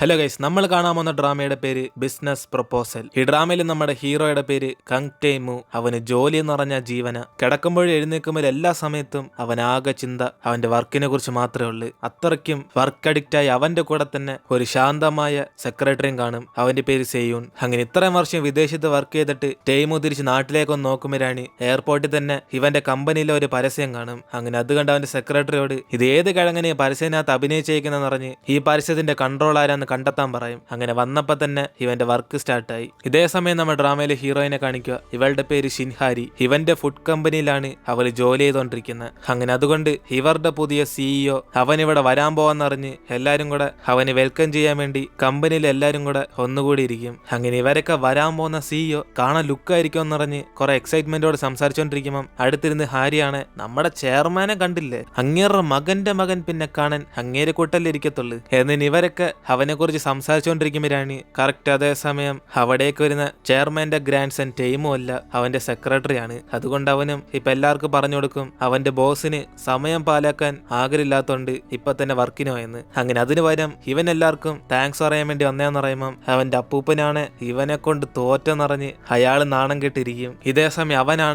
Hello guys, നമ്മൾ കാണാൻ പോകുന്ന ഡ്രാമയുടെ പേര് ബിസിനസ് പ്രൊപ്പോസൽ. ഈ ഡ്രാമയിൽ നമ്മുടെ ഹീറോയുടെ പേര് കങ് ടേമു. അവന് ജോലി എന്ന് പറഞ്ഞ ജീവന. കിടക്കുമ്പോഴും എഴുന്നേൽക്കുമ്പോൾ എല്ലാ സമയത്തും അവൻ ആകെ ചിന്ത അവന്റെ വർക്കിനെ കുറിച്ച് മാത്രമേ ഉള്ളൂ. അത്രയ്ക്കും വർക്ക് അഡിക്റ്റായി അവന്റെ കൂടെ തന്നെ ഒരു ശാന്തമായ സെക്രട്ടറിയും കാണും. അവന്റെ പേര് സെയൂൺ. അങ്ങനെ ഇത്രയും വർഷം വിദേശത്ത് വർക്ക് ചെയ്തിട്ട് ടേമു തിരിച്ച് നാട്ടിലേക്കൊന്ന് നോക്കുമ്പോഴാണ് എയർപോർട്ടിൽ തന്നെ ഇവന്റെ കമ്പനിയിലെ ഒരു പരസ്യം കാണും. അങ്ങനെ അത് കണ്ട് അവന്റെ സെക്രട്ടറിയോട് ഇത് ഏത് കിഴങ്ങനെ പരസ്യത്തിനകത്ത് അഭിനയിച്ചേക്കുന്നെന്ന് പറഞ്ഞ് ഈ പരസ്യത്തിന്റെ കൺട്രോൾ ആരാന്ന് കണ്ടെത്താൻ പറയും. അങ്ങനെ വന്നപ്പോ തന്നെ ഇവന്റെ വർക്ക് സ്റ്റാർട്ടായി. ഇതേ സമയം നമ്മൾ ഡ്രാമയിലെ ഹീറോയിനെ കാണിക്കുക. ഇവളുടെ പേര് ഷിൻഹാരി. ഇവന്റെ ഫുഡ് കമ്പനിയിലാണ് അവൾ ജോലി ചെയ്തോണ്ടിരിക്കുന്നത്. അങ്ങനെ അതുകൊണ്ട് ഇവരുടെ പുതിയ സിഇഒ അവൻ ഇവിടെ വരാൻ പോവാന്നറിഞ്ഞ് എല്ലാരും കൂടെ അവന് വെൽക്കം ചെയ്യാൻ വേണ്ടി കമ്പനിയിൽ എല്ലാരും കൂടെ ഒന്നുകൂടി ഇരിക്കും. അങ്ങനെ ഇവരൊക്കെ വരാൻ പോകുന്ന സിഇഒ കാണാൻ ലുക്കായിരിക്കും എന്നറിഞ്ഞ് കുറെ എക്സൈറ്റ്മെന്റോട് സംസാരിച്ചോണ്ടിരിക്കുമ്പോൾ അടുത്തിരുന്ന് ഹാരിയാണ് നമ്മുടെ ചെയർമാനെ കണ്ടില്ലേ, അങ്ങേരുടെ മകന്റെ മകൻ പിന്നെ കാണാൻ അങ്ങേരെ കൂട്ടല്ലേ ഇരിക്കത്തുള്ളൂ എന്നിന് ഇവരൊക്കെ അവനെ കുറിച്ച് സംസാരിച്ചുകൊണ്ടിരിക്കുമ്പോഴാണ് കറക്റ്റ് അതേ സമയം അവിടേക്ക് വരുന്ന ചെയർമാന്റെ ഗ്രാൻഡ് സൺ ടൈമും അല്ല, അവന്റെ സെക്രട്ടറിയാണ്. അതുകൊണ്ട് അവനും ഇപ്പൊ എല്ലാവർക്കും പറഞ്ഞു കൊടുക്കും അവന്റെ ബോസിന് സമയം പാലാക്കാൻ ആഗ്രഹമില്ലാത്തോണ്ട് ഇപ്പൊ തന്നെ വർക്കിന് പോയെന്ന്. അങ്ങനെ അതിന് പകരം ഇവൻ എല്ലാവർക്കും താങ്ക്സ് പറയാൻ വേണ്ടി വന്നേന്ന് പറയുമ്പോൾ അവന്റെ അപ്പൂപ്പനാണ് ഇവനെ കൊണ്ട് തോറ്റെന്നറിഞ്ഞ് അയാൾ നാണം കെട്ടിരിക്കും. ഇതേ സമയം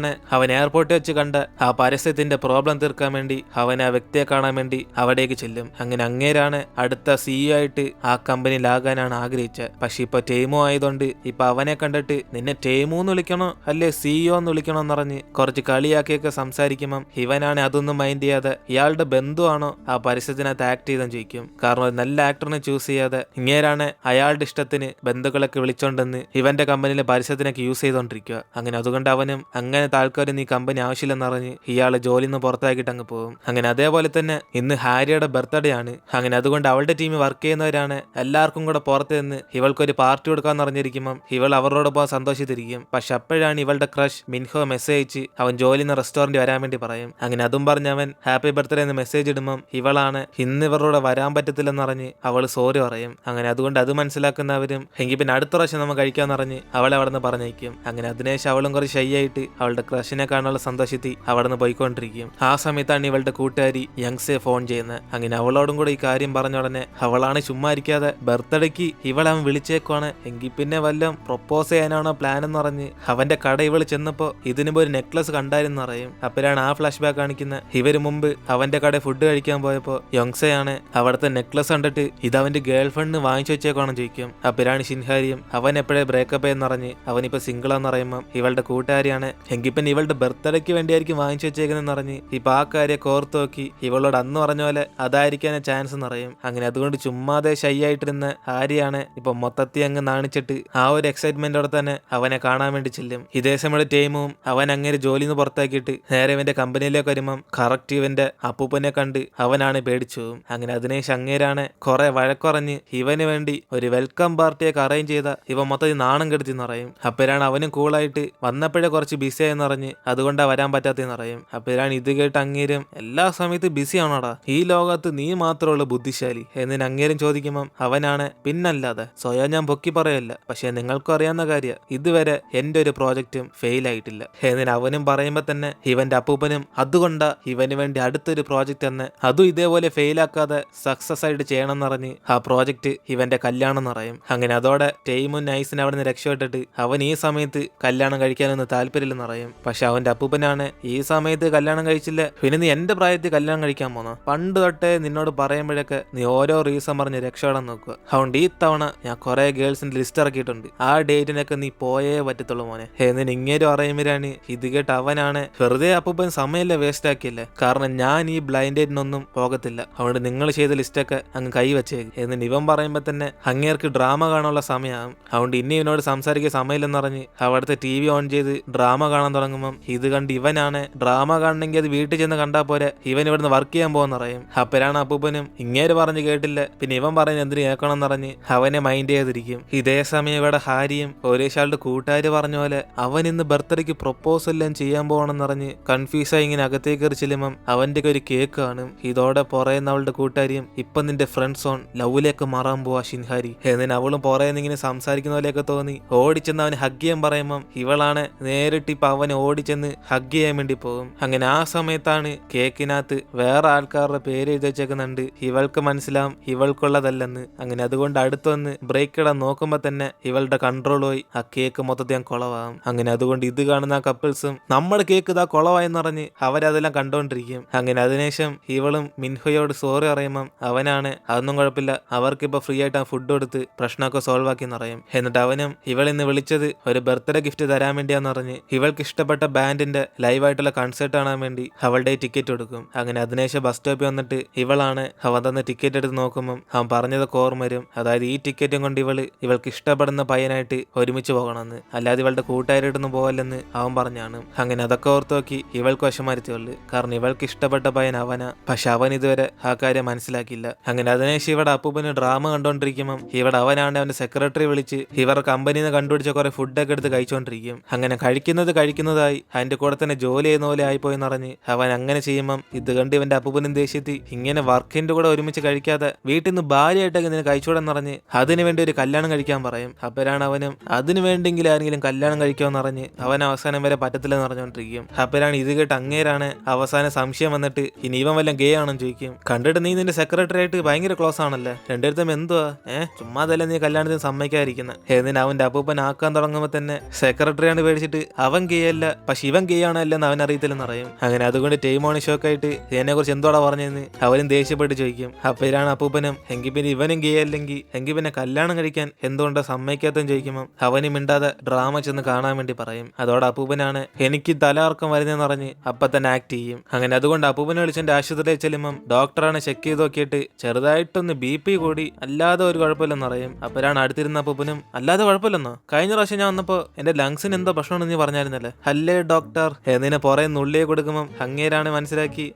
അവൻ എയർപോർട്ടിൽ വെച്ച് കണ്ട ആ പരസ്യത്തിന്റെ പ്രോബ്ലം തീർക്കാൻ വേണ്ടി അവൻ ആ വ്യക്തിയെ കാണാൻ വേണ്ടി അവിടേക്ക് ചെല്ലും. അങ്ങനെ അങ്ങേരാണ് അടുത്ത സിഇഒ ആയിട്ട് ആ കമ്പനിയിലാകാനാണ് ആഗ്രഹിച്ചത്. പക്ഷെ ഇപ്പൊ ടേമു ആയതുകൊണ്ട് ഇപ്പൊ അവനെ കണ്ടിട്ട് നിന്നെ ടേമു എന്ന് വിളിക്കണോ അല്ലെ സിഇഒ എന്ന് വിളിക്കണോ എന്ന് പറഞ്ഞ് കുറച്ച് കളിയാക്കിയൊക്കെ സംസാരിക്കുമ്പം ഇവനാണ് അതൊന്നും മൈൻഡ് ചെയ്യാതെ ഇയാളുടെ ബന്ധുവാണോ ആ പരസ്യത്തിനകത്ത് ആക്ട് ചെയ്തെന്ന് ചോദിക്കും. കാരണം ഒരു നല്ല ആക്ടറിനെ ചൂസ് ചെയ്യാതെ ഇങ്ങേരാണ് അയാളുടെ ഇഷ്ടത്തിന് ബന്ധുക്കളൊക്കെ വിളിച്ചോണ്ടെന്ന് ഇവന്റെ കമ്പനിയിലെ പരസ്യത്തിനൊക്കെ യൂസ് ചെയ്തോണ്ടിരിക്കുക. അങ്ങനെ അതുകൊണ്ട് അവനും അങ്ങനത്തെ ആൾക്കാരും ഈ കമ്പനി ആവശ്യമില്ലെന്ന് പറഞ്ഞ് ഇയാളെ ജോലിയിൽ നിന്ന് പുറത്താക്കിയിട്ട് അങ്ങ് പോകും. അങ്ങനെ അതേപോലെ തന്നെ ഇന്ന് ഹാരിയുടെ ബർത്ത്ഡേ ആണ്. അങ്ങനെ അതുകൊണ്ട് അവളുടെ ടീമിൽ വർക്ക് ചെയ്യുന്നവരാണ് എല്ലാവർക്കും കൂടെ പുറത്ത് നിന്ന് ഇവൾക്കൊരു പാർട്ടി കൊടുക്കാന്ന് പറഞ്ഞിരിക്കുമ്പം ഇവൾ അവരോടൊപ്പം സന്തോഷിച്ചിരിക്കും. പക്ഷെ അപ്പോഴാണ് ഇവളുടെ ക്രഷ് മിൻഹോ മെസ്സേജ് അയച്ച് അവൻ ജോലി നിന്ന് റെസ്റ്റോറന്റ് വരാൻ വേണ്ടി പറയും. അങ്ങനെ അതും പറഞ്ഞ് അവൻ ഹാപ്പി ബർത്ത്ഡേ എന്ന് മെസ്സേജ് ഇടുമ്പം ഇവളാണ് ഇന്ന് ഇവരോട് വരാൻ പറ്റത്തില്ലെന്ന് പറഞ്ഞ് അവൾ സോറി പറയും. അങ്ങനെ അതുകൊണ്ട് അത് മനസ്സിലാക്കുന്നവരും എങ്കിൽ പിന്നെ അടുത്ത പ്രാവശ്യം നമ്മൾ കഴിക്കാന്ന് പറഞ്ഞ് അവളെ അവിടെ നിന്ന് പറഞ്ഞേക്കും. അങ്ങനെ അതിനുശേഷം അവളും കുറച്ച് ഷൈ ആയിട്ട് അവളുടെ ക്രഷിനെ കാണാനുള്ള സന്തോഷത്തിൽ അവിടെ നിന്ന് പോയിക്കൊണ്ടിരിക്കും. ആ സമയത്താണ് ഇവളുടെ കൂട്ടുകാരി യങ്സെ ഫോൺ ചെയ്യുന്നത്. അങ്ങനെ അവളോടും കൂടെ ഈ കാര്യം പറഞ്ഞ ഉടനെ അവളാണ് ചുമ്മാ ഇരിക്കാതെ ബർത്ത്ഡേക്ക് ഇവളെ അവൻ വിളിച്ചേക്കുവാണ്, എങ്കിൽ പിന്നെ വല്ലതും പ്രൊപ്പോസ് ചെയ്യാനാണോ പ്ലാൻ എന്ന് പറഞ്ഞ് അവന്റെ കട ഇവള് ചെന്നപ്പോ ഇതിനുമ്പോ ഒരു നെക്ലസ് കണ്ടായിരുന്നു പറയും. അപ്പോഴാണ് ആ ഫ്ലാഷ് ബാക്ക് കാണിക്കുന്നത്. ഇവര് മുമ്പ് അവന്റെ കട ഫുഡ് കഴിക്കാൻ പോയപ്പോ യോങ്സയാണ് അവിടുത്തെ നെക്ലസ് കണ്ടിട്ട് ഇത് അവന്റെ ഗേൾ ഫ്രണ്ടിന് വാങ്ങിച്ചു വെച്ചേക്കാണെന്ന് ചോദിക്കും. അപ്പോഴാണ് ഷിൻഹാരിയും അവൻ എപ്പോഴേ ബ്രേക്കപ്പ് എന്ന് പറഞ്ഞ് അവനിപ്പോ സിംഗിളാന്ന് പറയുമ്പോൾ ഇവളുടെ കൂട്ടുകാരിയാണ് എങ്കിൽ പിന്നെ ഇവളുടെ ബർത്ത്ഡേക്ക് വേണ്ടിയായിരിക്കും വാങ്ങിച്ചു വെച്ചേക്കുന്നതെന്ന് പറഞ്ഞ് ഇപ്പൊ ആ കാര്യം കോർത്ത് നോക്കി ഇവളോട് അന്ന് പറഞ്ഞ പോലെ അതായിരിക്കാനാ ചാൻസ് എന്ന് പറയും. അങ്ങനെ അതുകൊണ്ട് ചുമ്മാതെ ഷൈ ആയിട്ടിരുന്ന ഹാരിയാണ് ഇപ്പൊ മൊത്തത്തിൽ അങ്ങ് നാണിച്ചിട്ട് ആ ഒരു എക്സൈറ്റ്മെന്റോടെ തന്നെ അവനെ കാണാൻ വേണ്ടി ചെല്ലും. ഇതേ സമയത്ത് ടൈമും അവൻ അങ്ങനെ ജോലിയിൽ നിന്ന് പുറത്താക്കിയിട്ട് നേരെ ഇവന്റെ കമ്പനിയിലേക്ക് വരുമ്പം കറക്റ്റ് ഇവന്റെ അപ്പൂപ്പനെ കണ്ട് അവനാണ് പേടിച്ചു പോകും. അങ്ങനെ അതിനേശം അങ്ങേരാണ് കുറെ വഴക്കുറഞ്ഞ് ഇവന് വേണ്ടി ഒരു വെൽക്കം പാർട്ടിയൊക്കെ അറേഞ്ച് ചെയ്ത ഇവൻ മൊത്തത്തിൽ നാണം കെടുത്തിന്ന് പറയും. അപ്പോഴാണ് അവനും കൂളായിട്ട് വന്നപ്പോഴേ കുറച്ച് ബിസി ആയെന്ന് പറഞ്ഞ് അതുകൊണ്ടാ വരാൻ പറ്റാത്തെന്ന് പറയും. അപ്പോഴാണ് ഇത് കേട്ട് അങ്ങേരും എല്ലാ സമയത്തും ബിസി ആണോടാ, ഈ ലോകത്ത് നീ മാത്രമുള്ള ബുദ്ധിശാലി എന്നിന് അങ്ങേരും ചോദിക്കുമ്പം അവനാണ് പിന്നല്ലാതെ സ്വയം ഞാൻ പൊക്കി പറയല്ല, പക്ഷെ നിങ്ങൾക്കും അറിയാവുന്ന കാര്യം ഇതുവരെ എന്റെ ഒരു പ്രോജക്റ്റും ഫെയിൽ ആയിട്ടില്ല എന്നിന് അവനും പറയുമ്പോ തന്നെ ഇവന്റെ അപ്പൂപ്പനും അതുകൊണ്ടാ ഇവന് വേണ്ടി അടുത്തൊരു പ്രോജക്റ്റ് എന്ന് അതും ഇതേപോലെ ഫെയിൽ ആക്കാതെ സക്സസ് ആയിട്ട് ചെയ്യണം എന്ന് പറഞ്ഞ് ആ പ്രോജക്റ്റ് ഇവന്റെ കല്യാണം എന്ന് പറയും. അങ്ങനെ അതോടെ ടൈമും നൈസിന് അവിടെ നിന്ന് രക്ഷപ്പെട്ടിട്ട് അവൻ ഈ സമയത്ത് കല്യാണം കഴിക്കാനൊന്നും താല്പര്യമില്ലെന്ന് പറയും. പക്ഷെ അവന്റെ അപ്പൂപ്പനാണ് ഈ സമയത്ത് കല്യാണം കഴിച്ചില്ല, പിന്നെ നീ എന്റെ പ്രായത്തിൽ കല്യാണം കഴിക്കാൻ പോന്ന, പണ്ട് തൊട്ടേ നിന്നോട് പറയുമ്പോഴൊക്കെ നീ ഓരോ റീസൺ പറഞ്ഞ് രക്ഷപ്പെടാൻ നോക്കുക. അതുകൊണ്ട് ഈ തവണ ഞാൻ കുറെ ഗേൾസിന്റെ ലിസ്റ്റ് ഇറക്കിയിട്ടുണ്ട്, ആ ഡേറ്റിനൊക്കെ നീ പോയേ പറ്റത്തുള്ളൂ മോനെ എന്നിന് ഇങ്ങനെ പറയുമ്പോഴാണ് ഇത് കേട്ട് അവനാണ് വെറുതെ അപ്പൂപ്പൻ സമയമല്ലേ വേസ്റ്റ് ആക്കിയല്ലേ, കാരണം ഞാൻ ഈ ബ്ലൈൻഡ് ഡേറ്റിനൊന്നും പോകത്തില്ല, അതുകൊണ്ട് നിങ്ങൾ ചെയ്ത ലിസ്റ്റൊക്കെ അങ്ങ് കൈ വെച്ചേക്ക് എന്നിന് ഇവൻ പറയുമ്പോ തന്നെ അങ്ങേർക്ക് ഡ്രാമ കാണാനുള്ള സമയമാകും. അതുകൊണ്ട് ഇനി ഇവനോട് സംസാരിക്കാൻ സമയമില്ലെന്ന് പറഞ്ഞ് അവിടുത്തെ TV ഓൺ ചെയ്ത് ഡ്രാമ കാണാൻ തുടങ്ങുമ്പം ഇത് കണ്ട് ഇവനാണ് ഡ്രാമ കാണണമെങ്കിൽ അത് വീട്ടിൽ ചെന്ന് കണ്ടാ പോരെ, ഇവൻ ഇവിടുന്ന് വർക്ക് ചെയ്യാൻ പോകുന്ന പറയും. അപ്പോഴാണ് അപ്പൂപ്പനും ഇങ്ങേര് പറഞ്ഞ് കേട്ടില്ല, പിന്നെ ഇവൻ പറഞ്ഞ് എന്തിനു കേൾക്കണം എന്ന് പറഞ്ഞ് അവനെ മൈൻഡ് ചെയ്തിരിക്കും. ഇതേ സമയം ഇവിടെ ഹാരിയും ഒരേശാളുടെ കൂട്ടുകാര് പറഞ്ഞ പോലെ അവൻ ഇന്ന് ബർത്ത്ഡേക്ക് പ്രൊപ്പോസ് എല്ലാം ചെയ്യാൻ പോകണമെന്ന് പറഞ്ഞ് കൺഫ്യൂസായി ഇങ്ങനെ അകത്തേക്ക് കയറി ചെല്ലുമ്പം അവന്റെ ഒരു കേക്ക് കാണും. ഇതോടെ പുറയുന്ന അവളുടെ കൂട്ടുകാരിയും ഇപ്പൊ നിന്റെ ഫ്രണ്ട്സ് ഓൺ ലവിലേക്ക് മാറാൻ പോവാ ഷിൻഹാരി എന്നിന് അവളും പുറയുന്ന ഇങ്ങനെ സംസാരിക്കുന്ന പോലെയൊക്കെ തോന്നി ഓടിച്ചെന്ന് അവന് ഹഗ് ചെയ്യാൻ പറയുമ്പം ഇവളാണ് നേരിട്ട് ഇപ്പൊ അവനെ ഓടിച്ചെന്ന് ഹഗ് ചെയ്യാൻ വേണ്ടി പോകും. അങ്ങനെ ആ സമയത്താണ് കേക്കിനകത്ത് വേറെ ആൾക്കാരുടെ പേര് എഴുതി വെച്ചേക്കുന്നുണ്ട്. ഇവൾക്ക് മനസ്സിലാവും ഇവൾക്കുള്ളതല്ലെന്ന്. അങ്ങനെ അതുകൊണ്ട് അടുത്ത് വന്ന് ബ്രേക്ക് ഇടാൻ നോക്കുമ്പോ തന്നെ ഇവളുടെ കൺട്രോൾ പോയി ആ കേക്ക് മൊത്തത്തിൽ കുളവാകും. അങ്ങനെ അതുകൊണ്ട് ഇത് കാണുന്ന ആ കപ്പിൾസും നമ്മുടെ കേക്ക് ഇതാ കുളവായെന്ന് പറഞ്ഞ് അവരതെല്ലാം കണ്ടോണ്ടിരിക്കും. അങ്ങനെ അതിനുശേഷം ഇവളും മിൻഹയോട് സോറി പറയുമ്പം അവനാണ് അതൊന്നും കുഴപ്പമില്ല, അവർക്കിപ്പോ ഫ്രീ ആയിട്ട് ആ ഫുഡ് കൊടുത്ത് പ്രശ്നമൊക്കെ സോൾവ് ആക്കി പറയും. എന്നിട്ട് അവനും ഇവളിന്ന് വിളിച്ചത് ഒരു ബർത്ത്ഡേ ഗിഫ്റ്റ് തരാൻ വേണ്ടിയാന്ന് പറഞ്ഞ് ഇവൾക്ക് ഇഷ്ടപ്പെട്ട ബാൻഡിന്റെ ലൈവായിട്ടുള്ള കൺസേർട്ട് കാണാൻ വേണ്ടി അവളുടെ ടിക്കറ്റ് കൊടുക്കും. അങ്ങനെ അതിനുശേഷം ബസ് സ്റ്റോപ്പിൽ വന്നിട്ട് ഇവളാണ് അവൻ തന്ന ടിക്കറ്റ് എടുത്ത് നോക്കുമ്പം അവൻ പറഞ്ഞതൊക്കെ ഓർമ്മ വരും. അതായത് ഈ ടിക്കറ്റും കൊണ്ട് ഇവൾക്ക് ഇഷ്ടപ്പെടുന്ന പയ്യനായിട്ട് ഒരുമിച്ച് പോകണമെന്ന്, അല്ലാതെ ഇവളുടെ കൂട്ടുകാരായിട്ടൊന്നും പോകല്ലെന്ന് അവൻ പറഞ്ഞാണ്. അങ്ങനെ അതൊക്കെ ഓർത്ത് നോക്കി ഇവൾക്ക് വശമാരുത്തിയുള്ളു. കാരണം ഇവൾക്ക് ഇഷ്ടപ്പെട്ട പയ്യൻ അവനാ. പക്ഷെ അവൻ ഇതുവരെ ആ കാര്യം മനസ്സിലാക്കില്ല. അങ്ങനെ അതിനുശേഷം ഇവിടെ അപ്പൂപ്പന് ഡ്രാമ കണ്ടോണ്ടിരിക്കുമ്പം ഇവിടെ അവനാണ്ട് അവന്റെ സെക്രട്ടറി വിളിച്ച് ഇവർ കമ്പനിയിൽ നിന്ന് കണ്ടുപിടിച്ച കുറെ ഫുഡൊക്കെ എടുത്ത് കഴിച്ചോണ്ടിരിക്കും. അങ്ങനെ കഴിക്കുന്നതായി അതിന്റെ കൂടെ തന്നെ ജോലി ചെയ്യുന്ന പോലെ ആയിപ്പോയെന്ന് പറഞ്ഞ് അവൻ അങ്ങനെ ചെയ്യുമ്പം ഇത് കണ്ട് ഇവന്റെ അപ്പൂപ്പനും ദേഷ്യത്തി ഇങ്ങനെ വർക്കിന്റെ കൂടെ ഒരുമിച്ച് കഴിക്കാതെ വീട്ടിൽ നിന്ന് ഭാര്യയായിട്ടൊക്കെ ഇതിന് കഴിച്ചൂടെന്ന് പറഞ്ഞ് അതിനു വേണ്ടി ഒരു കല്യാണം കഴിക്കാൻ പറയും. അപ്പരാണ് അവനും അതിനു വേണ്ടെങ്കിൽ ആരെങ്കിലും കല്യാണം കഴിക്കാമെന്ന് പറഞ്ഞ് അവൻ അവസാനം വരെ പറ്റത്തില്ലെന്ന് പറഞ്ഞുകൊണ്ടിരിക്കും. അപ്പരാണ് ഇത് കേട്ട് അങ്ങേരാണ് അവസാനം സംശയം വന്നിട്ട് ഇനി ഇവൻ വല്ല ഗേ ആണെന്ന് ചോദിക്കും. കണ്ടിട്ട് നീ നിന്റെ സെക്രട്ടറി ആയിട്ട് ഭയങ്കര ക്ലോസ് ആണല്ലേ, രണ്ടുപേർത്തും എന്തുവാ ചുമ്മാതല്ല നീ കല്യാണത്തിന് സമ്മതിക്കാതിരിക്കുന്നത്. എന്നിട്ട് അവന്റെ അപ്പൂപ്പൻ ആക്കാൻ തുടങ്ങുമ്പോൾ തന്നെ സെക്രട്ടറിയാണ് പേടിച്ചിട്ട് അവൻ ഗേ അല്ല, പക്ഷെ ഇവൻ ഗേ ആണല്ലെന്ന് അവൻ അറിയത്തില്ലെന്ന് പറയും. അങ്ങനെ അതുകൊണ്ട് ടൈമോണി ഷോക്കായിട്ട് ഇതിനെ കുറിച്ച് എന്തോടാ പറഞ്ഞെന്ന് അവനും ദേഷ്യപ്പെട്ട് ചോദിക്കും. അപ്പരാണ് അപ്പൂപ്പനും എങ്കിൽ പിന്നെ ഇവനും ഗേ അല്ലെങ്കിൽ എങ്കിൽ പിന്നെ കല്യാണം കഴിക്കാൻ എന്തുകൊണ്ടാ സമ്മതിക്കാത്തെന്ന് ചോദിക്കുമ്പോൾ അവനും മിണ്ടാതെ ഡ്രാമ ചെന്ന് കാണാൻ വേണ്ടി പറയും. അതോടെ അപ്പൂപ്പനാണ് എനിക്ക് തലകറക്കം വരുന്നതെന്ന് പറഞ്ഞ് അപ്പൊ തന്നെ ആക്ട് ചെയ്യും. അങ്ങനെ അതുകൊണ്ട് അപ്പൂപ്പനെ വിളിച്ചെന്റെ ആശുപത്രിയിൽ ചെല്ലുമ്പം ഡോക്ടറാണ് ചെക്ക് ചെയ്ത് നോക്കിയിട്ട് ചെറുതായിട്ടൊന്ന് BP കൂടി, അല്ലാതെ ഒരു കുഴപ്പമില്ലെന്ന് പറയും. അപ്പരാണ് അടുത്തിരുന്ന അപ്പൂപ്പനും അല്ലാതെ കുഴപ്പമില്ലെന്നോ, കഴിഞ്ഞ പ്രാവശ്യം ഞാൻ വന്നപ്പോ എന്റെ ലങ്സിന് എന്തോ പ്രശ്നമുണ്ടെന്ന് നീ പറഞ്ഞായിരുന്നല്ലേ, അല്ലേ ഡോക്ടർ എന്നിനെ പുറേ നുള്ളിയെ കൊടുക്കുമ്പം അങ്ങേരാണ് മനസ്സിലാക്കി